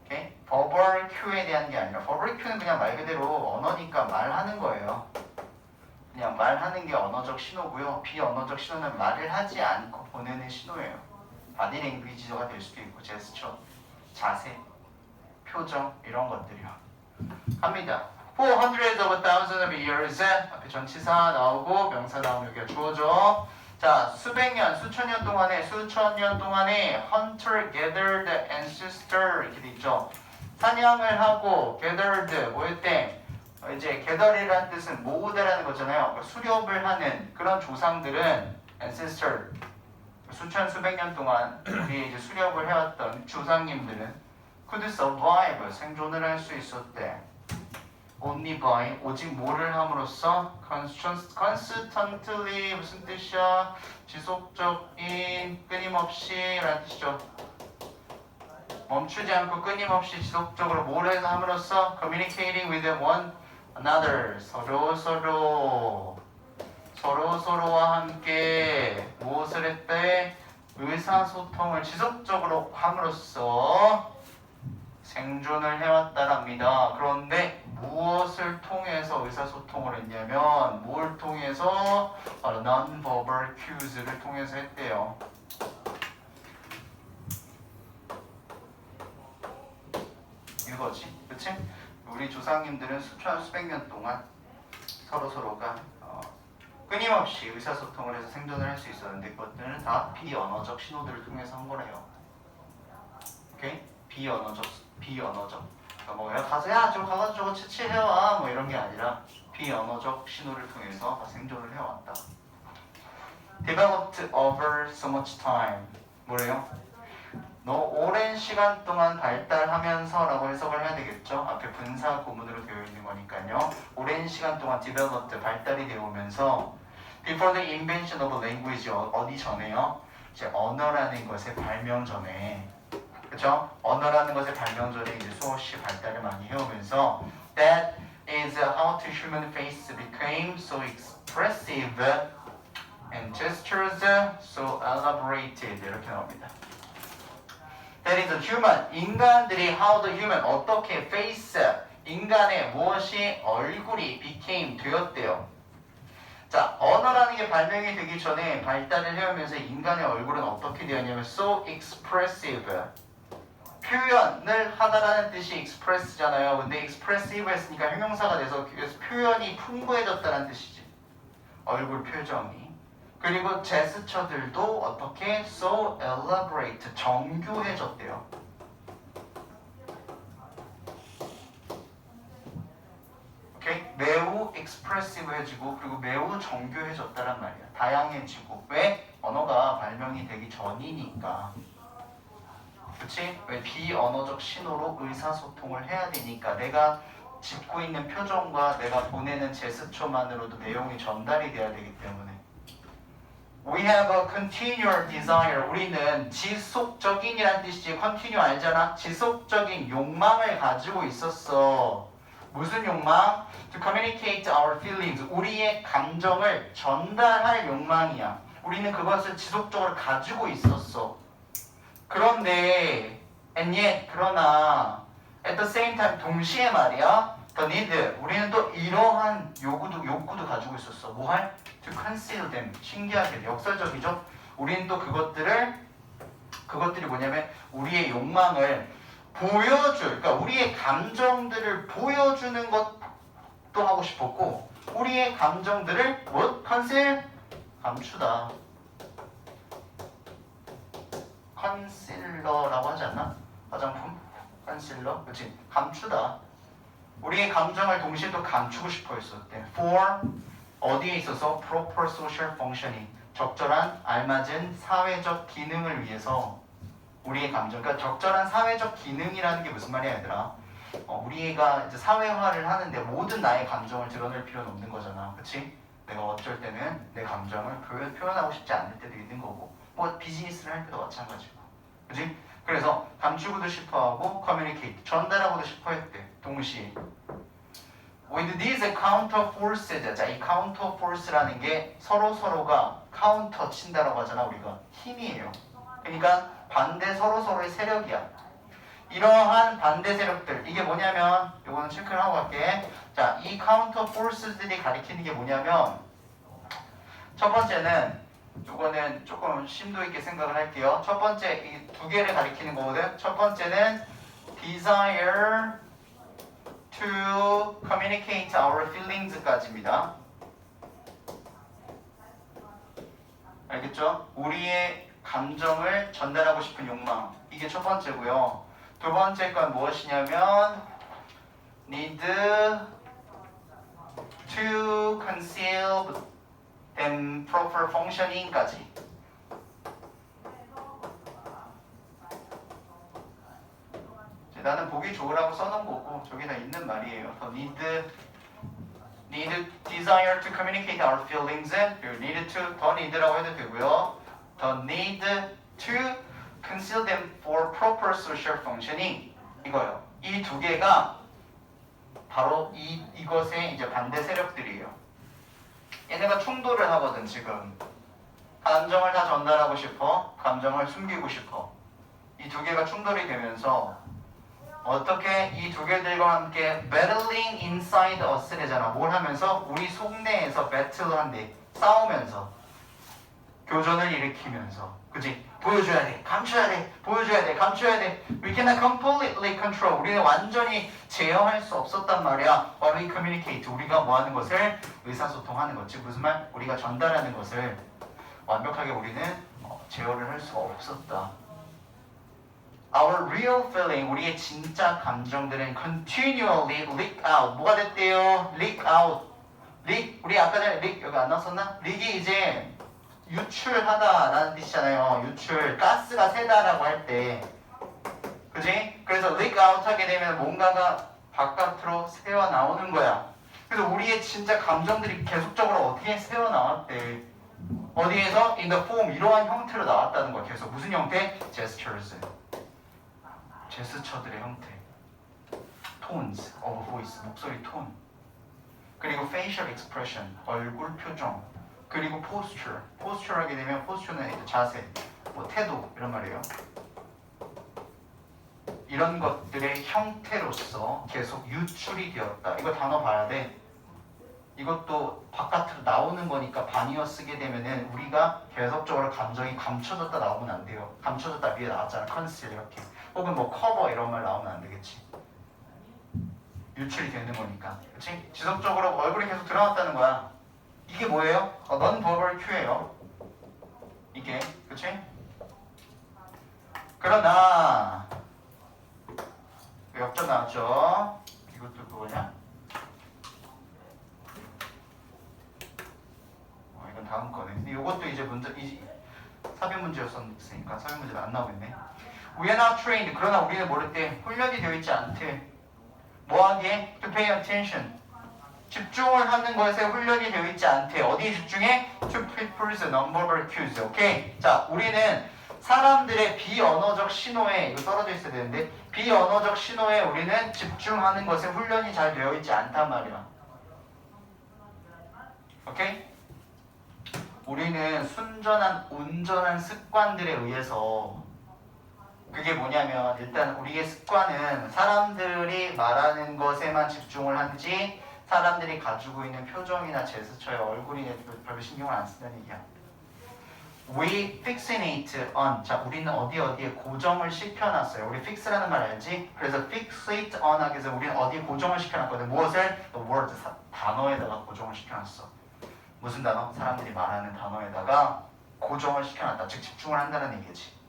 오케이? verbal cue에 대한 게 아니라 verbal cue는 그냥 말 그대로 언어니까 말하는 거예요. 그냥 말하는 게 언어적 신호고요. 비언어적 신호는 말을 하지 않고 보내는 신호예요. 바디 랭귀지가 될 수도 있고 제스처, 자세, 표정 이런 것들이요. 갑니다. For hundreds of thousands of years 앞에 전치사 나오고 명사 나오면 여기가 주어져. 자, 수백 년, 수천 년 동안에 hunter gathered ancestor 이렇게 돼 있죠. 사냥을 하고 gathered 뭐였대? 이제 gather이라는 뜻은 모으다라는 거잖아요. 그러니까 수렵을 하는 그런 조상들은 ancestor 수천 수백 년 동안 우리 이제 수렵을 해왔던 조상님들은 could survive 생존을 할 수 있었대. only by 오직 뭐를 함으로써 constantly 무슨 뜻이야? 지속적인 끊임없이 라는 뜻이죠. 멈추지 않고 끊임없이 지속적으로 뭘 해서 함으로써 communicating with one another 서로와 함께 무엇을 했대? 의사소통을 지속적으로 함으로써 생존을 해왔다랍니다. 그런데 무엇을 통해서 의사소통을 했냐면 뭘 통해서? 바로 non-verbal cues를 통해서 했대요. 이거지, 그치? 우리 조상님들은 수천 수백 년 동안 서로가 끊임없이 의사소통을 해서 생존을 할 수 있었는데 그것들은 다 비언어적 신호들을 통해서 한 거래요. 오케이? 비언어적. 그러니까 뭐야? 가서 야 저 가서 저거 채취해와 뭐 이런 게 아니라 비언어적 신호를 통해서 다 생존을 해왔다. Developed over so much time. 뭐래요? 오랜 시간 동안 발달하면서라고 해석을 해야 되겠죠? 앞에 분사 구문으로 되어 있는 거니까요. 오랜 시간 동안 developed 발달이 되어 오면서 before the invention of language 어디 전에요? 이제 언어라는 것의 발명 전에, 그렇죠? 언어라는 것의 발명 전에 이제 수없이 발달을 많이 해오면서 that is how the human face became so expressive and gestures so elaborated 이렇게 나옵니다. That is human. 인간들이 how the human 어떻게 face 인간의 무엇이 얼굴이 became 되었대요. 자, 언어라는 게 발명이 되기 전에 발달을 해오면서 인간의 얼굴은 어떻게 되었냐면 so expressive. 표현을 하다라는 뜻이 express잖아요. 근데 expressive 했으니까 형용사가 돼서 그래서 표현이 풍부해졌다는 뜻이지. 얼굴 표정이. 그리고 제스처들도 어떻게 so elaborate 정교해졌대요. 오케이? 매우 expressive해지고 그리고 매우 정교해졌다란 말이야. 다양해지고. 왜? 언어가 발명이 되기 전이니까. 그치? 왜? 비언어적 신호로 의사소통을 해야 되니까 내가 짓고 있는 표정과 내가 보내는 제스처만으로도 내용이 전달이 돼야 되기 때문에 We have a continual desire. 우리는 지속적인이란 뜻이지. continue 알잖아? 지속적인 욕망을 가지고 있었어. 무슨 욕망? To communicate our feelings. 우리의 감정을 전달할 욕망이야. 우리는 그것을 지속적으로 가지고 있었어. 그런데 and yet 그러나 at the same time 동시에 말이야 the need 우리는 또 이러한 욕구도 가지고 있었어. 뭐 할? To conceal them. 신기하게 역설적이죠. 우리는 또 그것들이 뭐냐면 우리의 욕망을 그러니까 우리의 감정들을 보여주는 것도 하고 싶었고 우리의 감정들을 뭐? conceal? 감추다. 컨실러라고 하지 않나? 화장품? 컨실러? 그치? 감추다. 우리의 감정을 동시에 또 감추고 싶어 했었대. For 어디에 있어서? proper social functioning. 적절한 알맞은 사회적 기능을 위해서 우리의 감정. 그러니까 적절한 사회적 기능이라는 게 무슨 말이야 얘들아? 우리가 이제 사회화를 하는데 모든 나의 감정을 드러낼 필요는 없는 거잖아. 그치? 내가 어쩔 때는 내 감정을 표현하고 싶지 않을 때도 있는 거고 뭐 비즈니스를 할 때도 마찬가지고. 그치? 그래서 감추고도 싶어하고 communicate, 전달하고도 싶어했대. 동시에. With these counter forces, 자, 이 counter force라는 게 서로가 counter 친다라고 하잖아, 우리가. 힘이에요. 그러니까 반대 서로의 세력이야. 이러한 반대 세력들, 이게 뭐냐면, 요거는 체크를 하고 갈게. 자, 이 counter forces들이 가리키는 게 뭐냐면, 첫 번째는, 요거는 조금 심도 있게 생각을 할게요. 첫 번째, 이 두 개를 가리키는 거거든. 첫 번째는 desire to communicate our feelings까지입니다. 알겠죠? 우리의 감정을 전달하고 싶은 욕망. 이게 첫 번째고요. 두 번째 건 무엇이냐면 need to conceal them proper functioning까지. 나는 보기 좋으라고 써놓은 거고 저기 다 있는 말이에요. 더 need desire to communicate our feelings. 그리고 need to 더 need라고 해도 되고요. 더 need to conceal them for proper social functioning 이거요. 이 두 개가 바로 이것의 이제 반대 세력들이에요. 얘네가 충돌을 하거든 지금. 감정을 다 전달하고 싶어. 감정을 숨기고 싶어. 이 두 개가 충돌이 되면서 어떻게 이 두 개들과 함께 battling inside us래잖아. 뭘 하면서? 우리 속내에서 배틀을 한대. 싸우면서 교전을 일으키면서, 그지? 보여줘야 돼, 감춰야 돼, 보여줘야 돼, 감춰야 돼. We cannot completely control. 우리는 완전히 제어할 수 없었단 말이야. What we communicate. 우리가 뭐 하는 것을 의사소통하는 거지. 무슨 말? 우리가 전달하는 것을 완벽하게 우리는 제어를 할 수가 없었다. Our real feeling, 우리의 진짜 감정들은 continually leak out. 뭐가 됐대요? leak out. leak, 우리 아까 전에 leak 여기 안 나왔었나? leak이 이제 유출하다라는 뜻이잖아요. 유출, 가스가 새다라고 할 때, 그지? 그래서 leak out 하게 되면 뭔가가 바깥으로 새어 나오는 거야. 그래서 우리의 진짜 감정들이 계속적으로 어떻게 새어 나왔대? 어디에서? in the form, 이러한 형태로 나왔다는 거야. 계속 무슨 형태? gestures, 제스처들의 형태, tones of voice, 목소리 톤, 그리고 facial expression, 얼굴 표정, 그리고 posture, posture 하게 되면 posture는 자세, 뭐 태도 이런 말이에요. 이런 것들의 형태로서 계속 유출이 되었다. 이거 단어 봐야 돼. 이것도 바깥으로 나오는 거니까 반이어 쓰게 되면은 우리가 계속적으로 감정이 감춰졌다 나오면 안 돼요. 감춰졌다 위에 나왔잖아. 컨실 이렇게. 혹은 뭐 커버 이런 말 나오면 안 되겠지. 유출이 되는 거니까. 그렇지? 지속적으로 얼굴이 계속 드러났다는 거야. 이게 뭐예요? non-verbal cue예요. 이게. 그렇지? 그러나 역전 나왔죠? 이것도 그거냐? 이건 다음 거네. 근데 이것도 이제 문제, 삽입 문제였으니까 삽입 문제는 안 나오겠네. We are not trained. 그러나 우리는 모를 때 훈련이 되어 있지 않대. 뭐하기에? To pay attention. 집중을 하는 것에 훈련이 되어 있지 않대. 어디에 집중해? To people's non-verbal cues. 오케이? 자, 우리는 사람들의 비언어적 신호에, 이거 떨어져 있어야 되는데, 비언어적 신호에 우리는 집중하는 것에 훈련이 잘 되어 있지 않단 말이야. 오케이? 우리는 순전한, 온전한 습관들에 의해서, 그게 뭐냐면 일단 우리의 습관은 사람들이 말하는 것에만 집중을 하지 사람들이 가지고 있는 표정이나 제스처에 얼굴이나 별로 신경을 안 쓴다는 얘기야. We fixate on. 자, 우리는 어디에 고정을 시켜놨어요. 우리 fix라는 말 알지? 그래서 fixate on 하기 위해서 우리는 어디에 고정을 시켜놨거든. 무엇을? The word, 단어에다가 고정을 시켜놨어. 무슨 단어? 사람들이 말하는 단어에다가 고정을 시켜놨다. 즉 집중을 한다는 얘기지.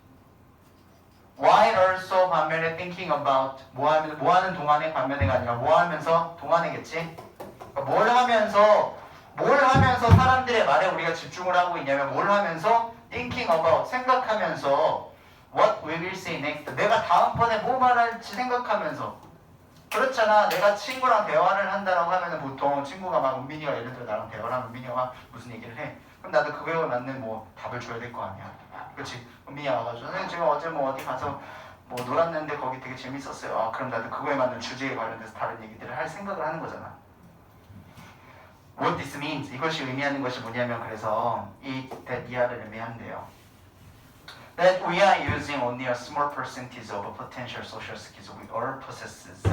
While also 반면에 thinking about 뭐 하는 동안에 반면에가 아니라 뭐 하면서 동안에겠지. 그러니까 뭘 하면서 사람들의 말에 우리가 집중을 하고 있냐면 뭘 하면서 thinking about 생각하면서 what we will say next 내가 다음번에 뭐 말할지 생각하면서. 그렇잖아. 내가 친구랑 대화를 한다라고 하면은 보통 친구가 막 은민이가 예를 들어 나랑 대화를 하면 은민이가 막 무슨 얘기를 해. 그럼 나도 그거에 맞는 뭐 답을 줘야 될 거 아니야. 그렇지? 은민이가 와가지고 선생님 제가 어제 뭐 어디 가서 뭐 놀았는데 거기 되게 재밌었어요. 아 그럼 나도 그거에 맞는 주제에 관련돼서 다른 얘기들을 할 생각을 하는 거잖아. What this means 이것이 의미하는 것이 뭐냐면 그래서 that 이하를 의미한대요. That we are using only a small percentage of potential social skills we all possesses.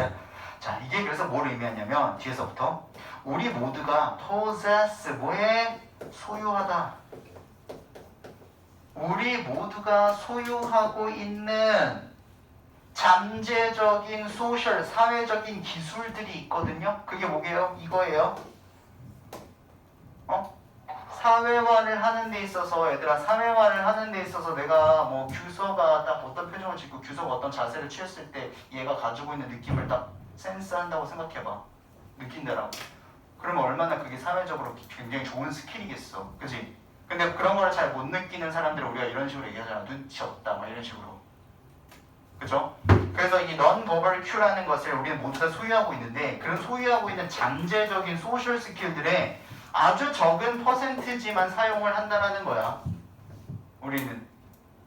자 이게 그래서 뭘 의미하냐면 뒤에서부터 우리 모두가 possess 뭐에 소유하다. 우리 모두가 소유하고 있는 잠재적인 소셜, 사회적인 기술들이 있거든요. 그게 뭐게요? 이거예요. 사회화를 하는 데 있어서 얘들아 사회화를 하는 데 있어서 내가 뭐 규서가 딱 어떤 표정을 짓고 규서가 어떤 자세를 취했을 때 얘가 가지고 있는 느낌을 딱 센스한다고 생각해봐. 느낀다라고. 그러면 얼마나 그게 사회적으로 굉장히 좋은 스킬이겠어. 그치? 근데 그런 걸 잘 못 느끼는 사람들을 우리가 이런 식으로 얘기하잖아. 눈치 없다 막 이런 식으로. 그죠? 그래서 이 non-verbal cue라는 것을 우리는 모두 다 소유하고 있는데 그런 소유하고 있는 잠재적인 소셜 스킬들에 아주 적은 퍼센트지만 사용을 한다라는 거야. 우리는.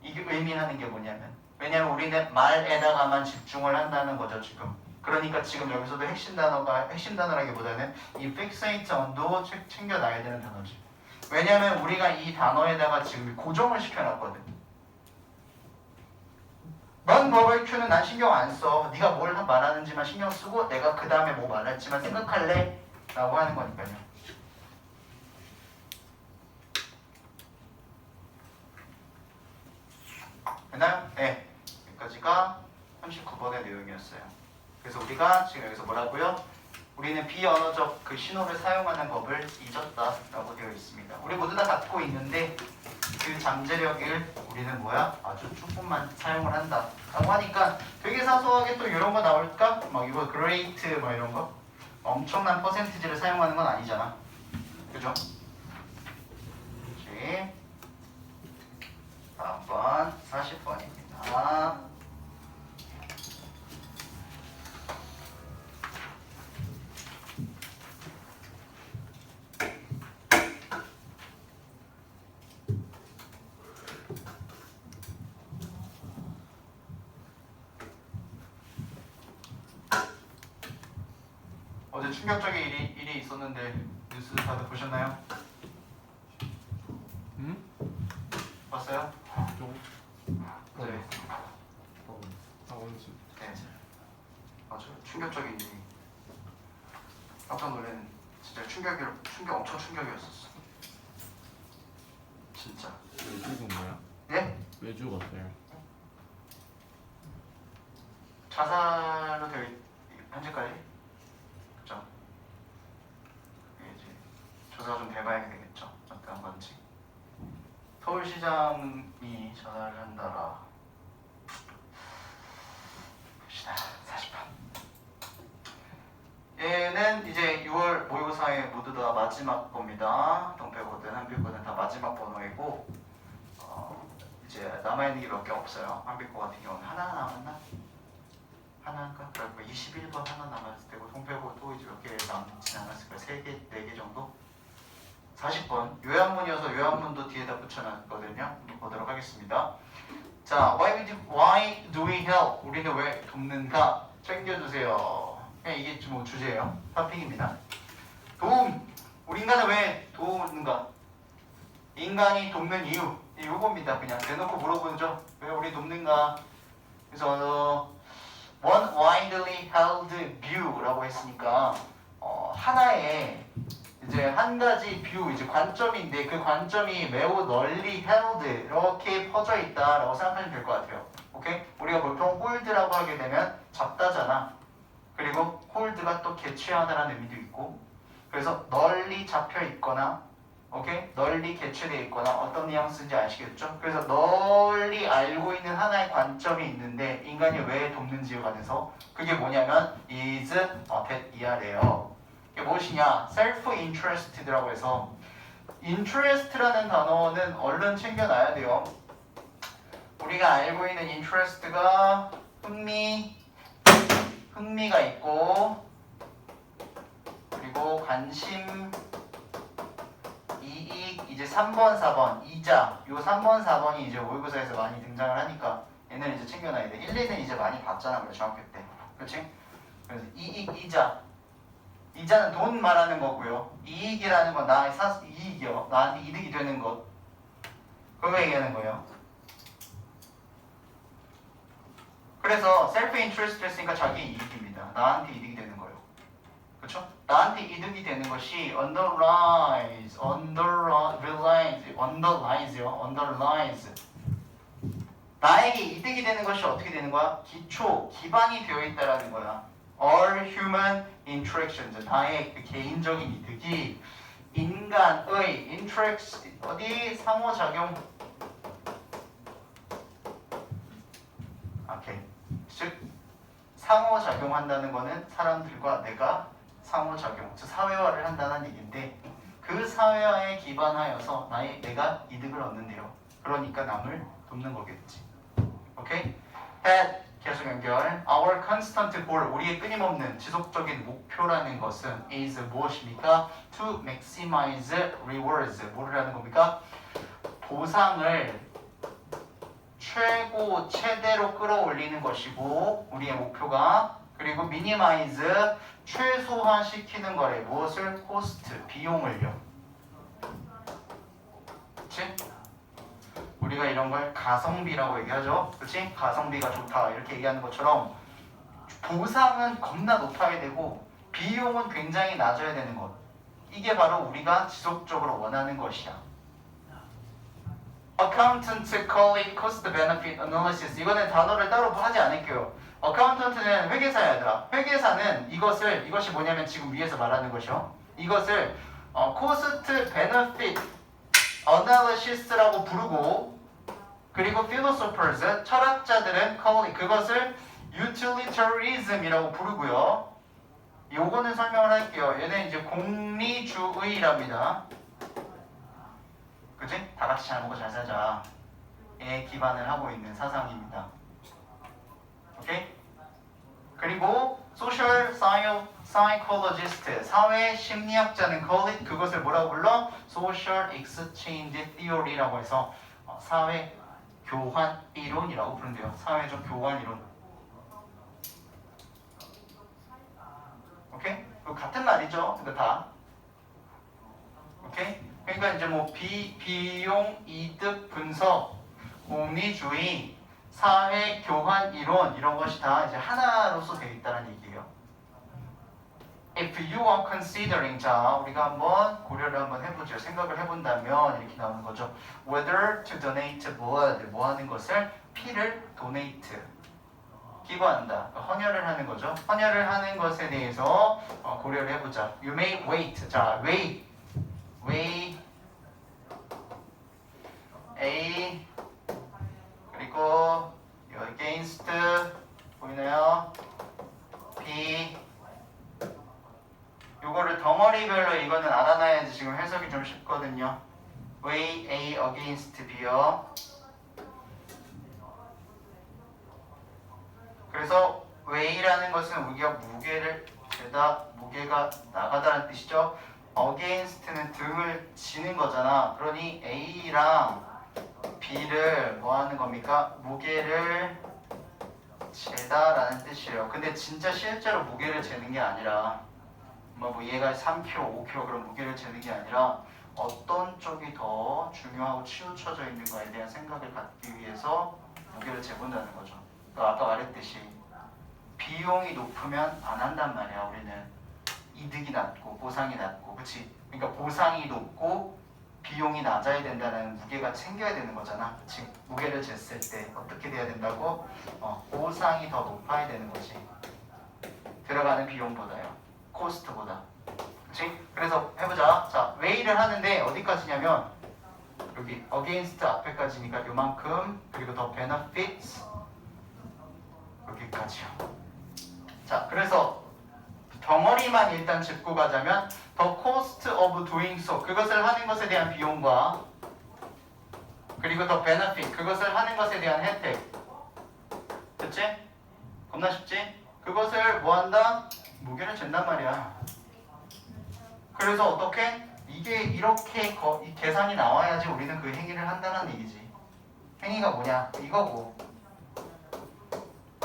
이게 의미하는 게 뭐냐면 왜냐면 우리는 말에다가만 집중을 한다는 거죠 지금. 그러니까 지금 여기서도 핵심 단어라기보다는 이 fixate on도 챙겨놔야 되는 단어지. 왜냐면 우리가 이 단어에다가 지금 고정을 시켜놨거든. non-verbal cue는 난 신경 안 써. 네가 뭘 말하는지만 신경 쓰고 내가 그 다음에 뭐 말할지만 생각할래? 라고 하는 거니까요. 됐나요? 네. 여기까지가 39번의 내용이었어요. 그래서 우리가 지금 여기서 뭐라고요? 우리는 비언어적 그 신호를 사용하는 법을 잊었다라고 되어 있습니다. 우리 모두 다 갖고 있는데 그 잠재력을 우리는 뭐야? 아주 조금만 사용을 한다 라고 하니까 되게 사소하게 또 이런 거 나올까? 막 이거 great 막 이런 거 엄청난 퍼센티지를 사용하는 건 아니잖아. 그죠? 그렇지. 다음번 40번입니다. 어제 충격적인 일이 있었는데 뉴스 다들 보셨나요? 응? 봤어요? 좀. 네. 원지. 네. 맞아요. 충격적인 일이. 깜짝 놀라는 진짜 충격 엄청 충격이었었어. 진짜. 왜 죽은 거야? 예? 왜 죽었어요? 자살로 되어 현재까지. 그죠? 이제 조사 좀 해봐야 되겠죠. 어떤 건지. 서울시장이 자살을 한다라. 봅시다. 40번. 얘는 이제 6월 모의고사의 모두 다 마지막 겁니다. 동패거든, 한필거든 다 마지막 번호이고 이제 남아있는 게 몇 개 없어요. 한필거 같은 경우는 하나 남았나? 하나인가? 그리고 21번 하나 남았을 테고 동패고 또 이제 몇 개 남지 않았을 거예요. 3개, 4개 정도? 40번 요약문이어서 요약문도 뒤에다 붙여놨거든요. 한번 보도록 하겠습니다. 자, why do we help? 우리는 왜 돕는가? 챙겨주세요. 그냥 이게 좀 주제예요. 토픽입니다. 도움. 우리 인간은 왜 도움는가? 인간이 돕는 이유. 이거입니다. 그냥 대놓고 물어보죠. 왜 우리 돕는가? 그래서 one widely held view라고 했으니까 하나의 이제 한 가지 뷰, 이제 관점인데 그 관점이 매우 널리 held 이렇게 퍼져 있다라고 생각하시면 될 것 같아요. 오케이? 우리가 보통 hold라고 하게 되면 잡다잖아. 그리고 hold가 또 개취하다라는 의미도 있고, 그래서 널리 잡혀 있거나, 오케이? 널리 개취되어 있거나 어떤 뉘앙스인지 아시겠죠? 그래서 널리 알고 있는 하나의 관점이 있는데 인간이 왜 돕는지에 관해서 그게 뭐냐면 is that 이하래요. 이게 무엇이냐? self-interested라고 해서 interest라는 단어는 얼른 챙겨놔야 돼요. 우리가 알고 있는 interest가 흥미가 있고, 그리고 관심, 이익, 이제 3번, 4번, 이자. 요 3번, 4번이 이제 모의고사에서 많이 등장을 하니까 얘는 이제 챙겨놔야 돼. 1, 2는 이제 많이 봤잖아, 우리 중학교 때. 그렇지? 그래서 이익, 이자. 이자는 돈 말하는 거고요. 이익이라는 건 나의 이익이요. 나한테 이득이 되는 것. 그거 얘기하는 거예요. 그래서 셀프 인트레스트 했으니까 자기 이익입니다. 나한테 이득이 되는 거예요. 그렇죠? 나한테 이득이 되는 것이 underlies 나에게 이득이 되는 것이 어떻게 되는 거야? 기반이 되어 있다라는 거야. All human interactions, 나의 그 개인적인 이득이 인간의 interaction, 어디 상호작용, 오케이. 즉 상호작용한다는 거는 사람들과 내가 상호작용, 즉 사회화를 한다는 얘기인데 그 사회화에 기반하여서 내가 이득을 얻는데요. 그러니까 남을 돕는 거겠지. 오케이? That 계속 연결. Our constant goal, 우리의 끊임없는 지속적인 목표라는 것은 is 무엇입니까? To maximize rewards. 뭐를 하는 겁니까? 보상을 최대로 끌어올리는 것이고 우리의 목표가, 그리고 minimize 최소화시키는 거래. 무엇을? cost 비용을요. 그치? 우리가 이런 걸 가성비라고 얘기하죠. 그치? 가성비가 좋다 이렇게 얘기하는 것처럼 보상은 겁나 높아야 되고 비용은 굉장히 낮아야 되는 것. 이게 바로 우리가 지속적으로 원하는 것이야. accountant call it cost benefit analysis. 이거는 단어를 따로 하지 않을게요. accountant는 회계사야 얘들아. 회계사는 이것이 뭐냐면 지금 위에서 말하는 것이요. 이것을 cost benefit analysis라고 부르고, 그리고 philosophers 철학자들은 call it, 그것을 utilitarianism이라고 부르고요. 요거는 설명을 할게요. 얘는 이제 공리주의랍니다. 그치? 다 같이 잘 먹고 잘 살자에 기반을 하고 있는 사상입니다. 오케이? 그리고 social psychologist, 사회 심리학자는 call it, 그것을 뭐라고 불러? social exchange theory라고 해서 사회 교환 이론이라고 부른대요. 사회적 교환 이론. 오케이? 그 같은 말이죠. 이거 다. 오케이? 그러니까 이제 뭐 비용 이득 분석, 공리주의, 사회 교환 이론 이런 것이 다 이제 하나로서 되어 있다는 얘기예요. If you are considering, 자 우리가 한번 고려를 한번 해보죠. 생각을 해본다면 이렇게 나오는 거죠. Whether to donate blood, 뭐 하는 것을 피를 donate, 기부한다, 헌혈을 하는 거죠. 헌혈을 하는 것에 대해서 고려를 해보자. You may wait, 자 weigh A, 그리고 against 보이나요? B. 요거를 덩어리별로 이거는 알아놔야지 지금 해석이 좀 쉽거든요. weigh A against B요. 그래서 weigh라는 것은 우리가 무게를 재다, 무게가 나가다는 뜻이죠. against는 등을 지는 거잖아. 그러니 A랑 B를 뭐 하는 겁니까? 무게를 재다라는 뜻이에요. 근데 진짜 실제로 무게를 재는 게 아니라 뭐 얘가 3kg, 5kg 그런 무게를 재는 게 아니라 어떤 쪽이 더 중요하고 치우쳐져 있는 거에 대한 생각을 갖기 위해서 무게를 재본다는 거죠. 그러니까 아까 말했듯이 비용이 높으면 안 한단 말이야. 우리는 이득이 낮고 보상이 낮고, 그치? 그러니까 보상이 높고 비용이 낮아야 된다는 무게가 챙겨야 되는 거잖아. 즉 무게를 쟀을 때 어떻게 돼야 된다고? 보상이 더 높아야 되는 거지. 들어가는 비용보다요. 코스트보다. 그치? 그래서 해보자. 자, 웨이를 하는데 어디까지냐면 여기 against 앞에까지니까 요만큼, 그리고 더 benefits 여기까지요. 자, 그래서 덩어리만 일단 짚고 가자면 the cost of doing so, 그것을 하는 것에 대한 비용과, 그리고 the benefit, 그것을 하는 것에 대한 혜택. 그치? 겁나 쉽지? 그것을 뭐 한다? 무게를 잰단 말이야. 그래서 어떻게? 이게 이렇게 이 계산이 나와야지 우리는 그 행위를 한다는 얘기지. 행위가 뭐냐? 이거고.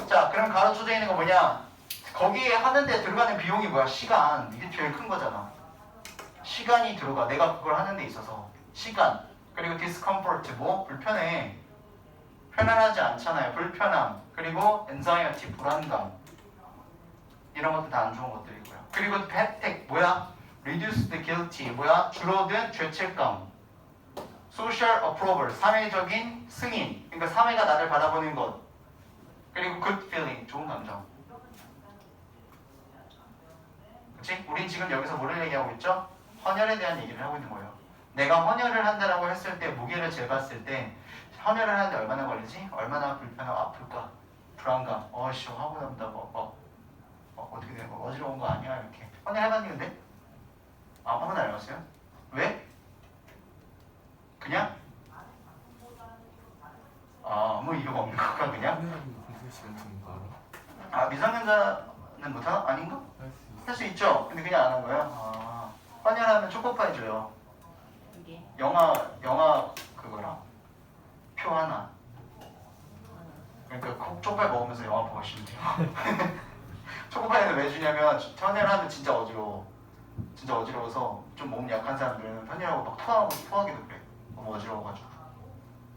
자, 그럼 가로쳐져 있는 거 뭐냐? 거기에 하는데 들어가는 비용이 뭐야? 시간. 이게 제일 큰 거잖아. 시간이 들어가. 내가 그걸 하는 데 있어서 시간. 그리고 discomfort, 뭐? 불편해. 편안하지 않잖아요. 불편함. 그리고 anxiety, 불안감. 이런 것도 다 안 좋은 것들이고요. 그리고 혜택, 뭐야? reduced guilty, 뭐야? 줄어든 죄책감. social approval, 사회적인 승인. 그러니까 사회가 나를 바라보는 것. 그리고 good feeling, 좋은 감정. 그치? 우린 지금 여기서 뭐를 얘기하고 있죠? 헌혈에 대한 얘기를 하고 있는 거예요. 내가 헌혈을 한다라고 했을 때, 무게를 재봤을 때 헌혈을 하는데 얼마나 걸리지? 얼마나 불편하고 아플까? 불안감. 어이씨, 하고 나면 어떻게 되는 거? 어지러운 거 아니야? 이렇게. 헌혈 해봤는데? 아무나 알았어요? 왜? 그냥? 아무 이유가 없는 거가 그냥? 공부 시간 좀 알아? 미성년자는 못하나? 아닌가? 할 수 있죠? 근데 그냥 안 한 거야? 헌혈하면 초코파이 줘요. 이게 영화 그거랑 표 하나. 그러니까 초코파이 먹으면서 영화 보고 싶으면 돼요. 초코파이는 왜 주냐면 헌혈하면 진짜 어지러워. 진짜 어지러워서 좀 몸 약한 사람들은 헌혈하고 막 토하기도 그래. 너무 어지러워가지고.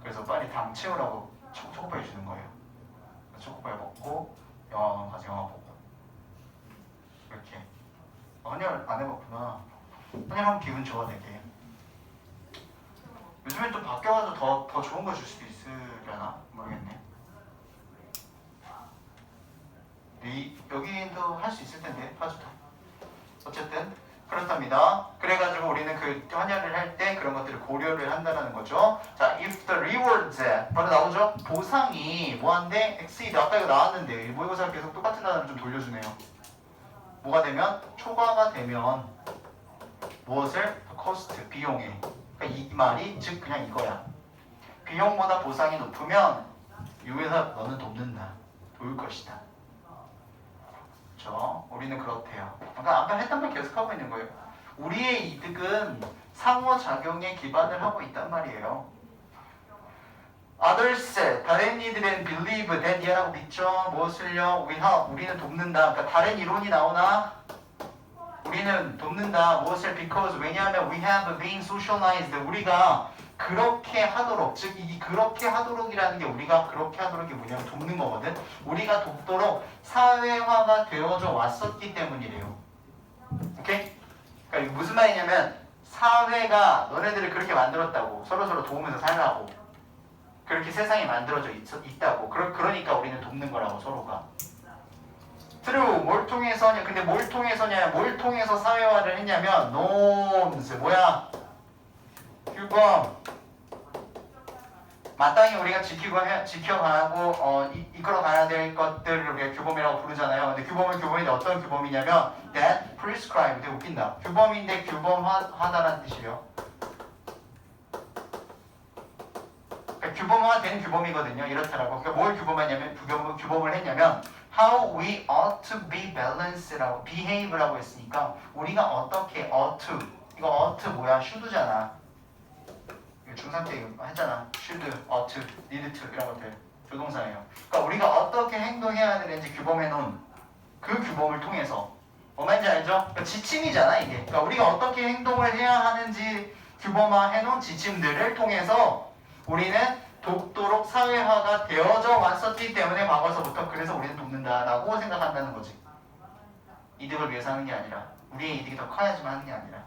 그래서 빨리 당 채우라고 초코파이 주는 거예요. 초코파이 먹고 영화관 가서 영화 보고. 이렇게. 헌혈 안 해봤구나. 헌혈하면 기분 좋아 되게. 요즘에 주면 또 바뀌어가지고 더 좋은 거 줄 수도 있으려나? 모르겠네. 여기도 할 수 있을 텐데 파주도. 어쨌든 그렇답니다. 그래가지고 우리는 그 환열을 할 때 그런 것들을 고려를 한다는 거죠. 자, if the rewards 바로 나오죠. 보상이 뭐한데 exceed 아까 이거 나왔는데 모의고사가 계속 똑같은 단어를 좀 돌려주네요. 뭐가 되면 초과가 되면 무엇을 cost 비용에 그러니까 이 말이 즉 그냥 이거야. 비용보다 보상이 높으면 유회사 너는 돕는다. 도울 것이다. 그렇죠? 우리는 그렇대요. 그러니까 아까 했던 말 계속하고 있는 거예요. 우리의 이득은 상호작용에 기반을 하고 있단 말이에요. Others, 다른 이들은 believe that 얘라고 믿죠. 무엇을요? We help, 우리는 돕는다. 그러니까 다른 이론이 나오나? 우리는 돕는다. 무엇을? Because, 왜냐하면 we have been socialized. 우리가 그렇게 하도록, 즉 이 그렇게 하도록이라는 게 우리가 그렇게 하도록이 뭐냐면 돕는 거거든. 우리가 돕도록 사회화가 되어져 왔었기 때문이래요. 오케이? 그러니까 이게 무슨 말이냐면 사회가 너네들을 그렇게 만들었다고. 서로서로 도우면서 살라고. 그렇게 세상이 만들어져 있다고. 그러니까 우리는 돕는 거라고 서로가. True, 뭘 통해서냐? 근데 뭘 통해서냐? 뭘 통해서 사회화를 했냐면 norms, 뭐야? 규범. 마땅히 우리가 지켜가고 이끌어가야 될 것들을 우리가 규범이라고 부르잖아요. 근데 규범인데 어떤 규범이냐면 that prescribe. 되게 웃긴다. 규범인데 규범하다라는 뜻이에요. 그러니까 규범화된 규범이거든요. 이렇더라고. 그러니까 뭘 규범을 했냐면 how we ought to be balance라고 behave라고 했으니까 우리가 어떻게 ought to 이거 ought 뭐야? should잖아. 중3 때 했잖아. should, ought to, need to 이런 것들 조동사예요. 그러니까 우리가 어떻게 행동해야 되는지 규범해 놓은 그 규범을 통해서 뭐 말인지 알죠? 그러니까 지침이잖아 이게. 그러니까 우리가 어떻게 행동을 해야 하는지 규범화해 놓은 지침들을 통해서 우리는 돕도록 사회화가 되어져 왔었기 때문에 과거서부터 그래서 우리는 돕는다라고 생각한다는 거지. 이득을 위해서 하는 게 아니라 우리의 이득이 더 커야지만 하는 게 아니라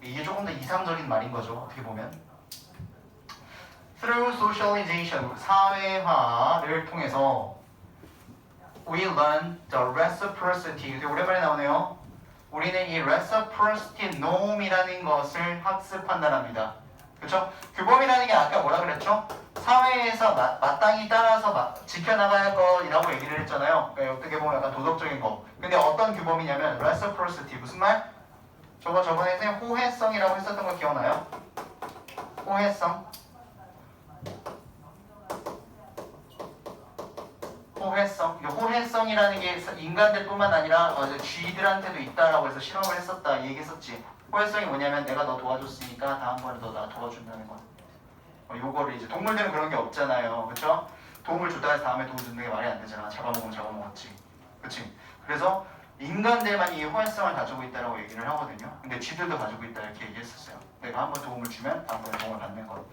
이게 조금 더 이상적인 말인 거죠. 어떻게 보면 Through socialization, 사회화를 통해서 we learn the reciprocity. 오랜만에 나오네요. 우리는 이 reciprocity norm이라는 것을 학습한다랍니다. 그렇죠? 규범이라는 게 아까 뭐라 그랬죠? 사회에서 마땅히 따라서 지켜나가야 할 거라고 얘기를 했잖아요. 그러니까 어떻게 보면 약간 도덕적인 거. 근데 어떤 규범이냐면 reciprocity. 무슨 말? 저번에 선생님 호혜성이라고 했었던 거 기억나요? 호혜성. 호혜성이라는 게 인간들뿐만 아니라 쥐들한테도 있다라고 해서 실험을 했었다 얘기했었지. 호혜성이 뭐냐면 내가 너 도와줬으니까 다음번에 너 나 도와준다는 거. 요거를 이제 동물들은 그런 게 없잖아요. 그렇죠? 도움을 줬다 해서 다음에 도움 주는 게 말이 안 되잖아. 잡아먹으면 잡아먹었지. 그렇지? 그래서 인간들만 이 호혜성을 가지고 있다라고 얘기를 하거든요. 근데 쥐들도 가지고 있다 이렇게 얘기했었어요. 내가 한번 도움을 주면 다음번에 도움을 받는 거.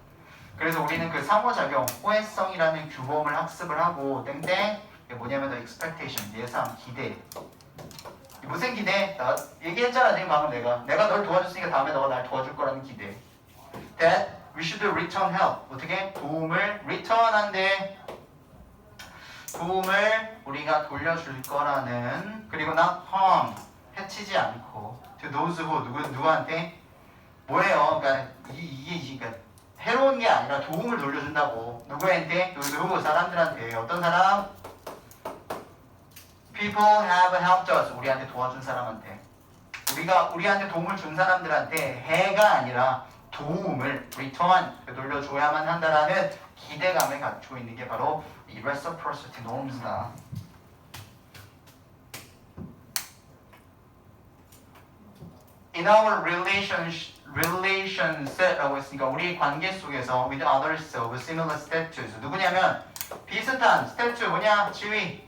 그래서 우리는 그 상호작용, 호혜성이라는 규범을 학습을 하고 땡땡 이게 뭐냐면 the expectation, 예상, 기대. 무슨 기대? 나 얘기했잖아 지금 방금 내가 널 도와줬으니까 다음에 너가 날 도와줄 거라는 기대. That we should return help. 어떻게? 도움을 return한대. 도움을 우리가 돌려줄 거라는. 그리고 not harm, 해치지 않고 to those who 누구한테? 뭐예요? 그러니까 이게 해로운 게 아니라 도움을 돌려준다고. 누구한테? 누구 사람들한테. 어떤 사람? People have helped us. 우리한테 도와준 사람한테. 우리한테 도움을 준 사람들한테 해가 아니라 도움을 return 돌려줘야만 한다라는 기대감을 갖추고 있는 게 바로 이 reciprocity norms다. In our relations라고 했으니까 우리 관계 속에서 with others of similar status 누구냐면 비슷한 status 뭐냐? 지위.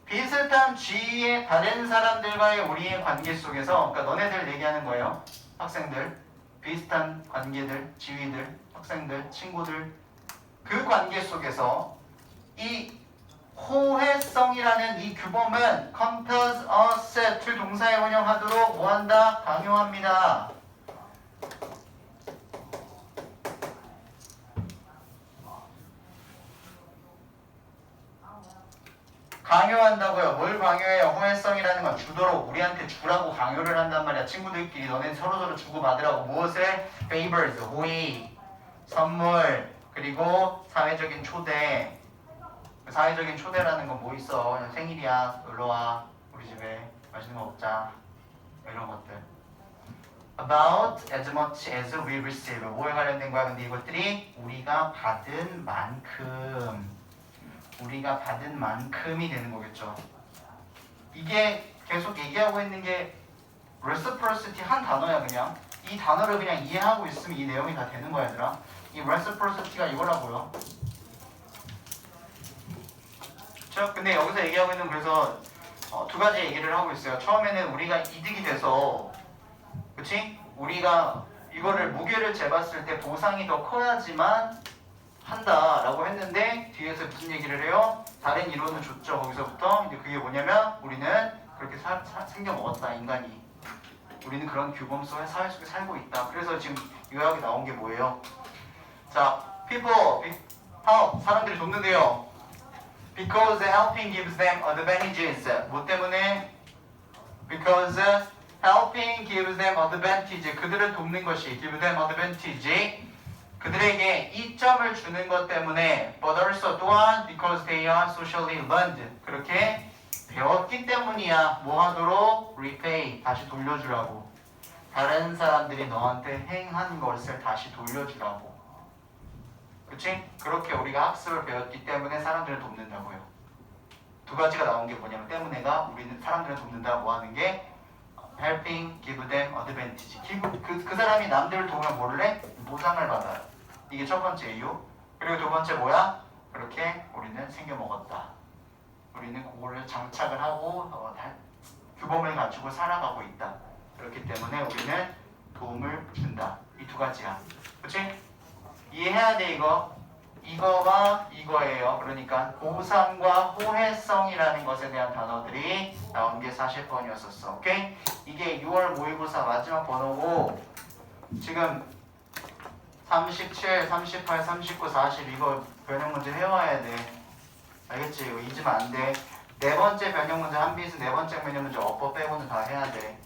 비슷한 지위의 다른 사람들과의 우리의 관계 속에서 그러니까 너네들 얘기하는 거예요. 학생들. 비슷한 관계들, 지위들, 학생들, 친구들 그 관계 속에서 이 호혜성이라는 이 규범은 compels us to 동사에 원형하도록 뭐한다? 강요합니다. 강요한다고요. 뭘 강요해요? 호혜성이라는 건 주도록 우리한테 주라고 강요를 한단 말이야. 친구들끼리 너네 서로서로 주고받으라고. 무엇을? favors, 호의, 선물, 그리고 사회적인 초대. 사회적인 초대라는 건 뭐 있어? 그냥 생일이야. 놀러와. 우리 집에 맛있는 거 먹자. 이런 것들. About as much as we receive. 뭐에 관련된 거야? 근데 이것들이 우리가 받은 만큼이 되는 거겠죠. 이게 계속 얘기하고 있는 게 reciprocity 한 단어야. 그냥 이 단어를 그냥 이해하고 있으면 이 내용이 다 되는 거야, 얘들아. 이 reciprocity가 이거라고요. 그렇죠? 근데 여기서 얘기하고 있는 그래서 두 가지 얘기를 하고 있어요. 처음에는 우리가 이득이 돼서, 그치? 우리가 이거를 무게를 재봤을 때 보상이 더 커야지만 한다라고 했는데 뒤에서 무슨 얘기를 해요? 다른 이론을 줬죠. 거기서부터 이제 그게 뭐냐면 우리는 그렇게 생겨 먹었다, 인간이. 우리는 그런 규범 속에 사회 속에 살고 있다. 그래서 지금 요약이 나온 게 뭐예요? 자, people help, 사람들이 돕는데요. Because helping gives them advantages. 뭐 때문에? Because helping gives them advantage. 그들을 돕는 것이 give them advantage. 그들에게 이점을 주는 것 때문에 but also 또한 because they are socially learned. 그렇게 배웠기 때문이야. 뭐 하도록? repay. 다시 돌려주라고. 다른 사람들이 너한테 행한 것을 다시 돌려주라고. 그치? 그렇게 우리가 학습을 배웠기 때문에 사람들을 돕는다고요. 두 가지가 나온 게 뭐냐면 때문에가 우리는 사람들을 돕는다. 뭐 하는 게 helping give them advantage. 그 사람이 남들을 도우면 뭐를 해? 보상을 받아요. 이게 첫 번째 이유. 그리고 두 번째 뭐야? 그렇게 우리는 생겨 먹었다. 우리는 그거를 장착을 하고 규범을 갖추고 살아가고 있다. 그렇기 때문에 우리는 도움을 준다. 이 두 가지야. 그치? 이해해야 돼 이거. 이거와 이거예요. 그러니까 보상과 호혜성이라는 것에 대한 단어들이 나온 게 40번이었었어. 오케이? 이게 6월 모의고사 마지막 번호고 지금 37, 38, 39, 40 이거 변형 문제 해와야 돼. 알겠지? 이거 잊으면 안 돼. 네 번째 변형 문제 한비스 네 번째 변형 문제 어퍼 빼고는 다 해야 돼.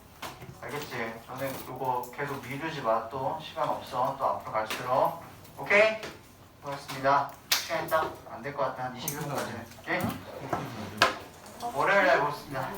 알겠지? 너네 이거 계속 미루지 마. 또 시간 없어. 또 앞으로 갈수록. 오케이? 고맙습니다. 시간이 딱 안 될 것 같아. 한 20분까지. 오케이? 월요일에 보겠습니다.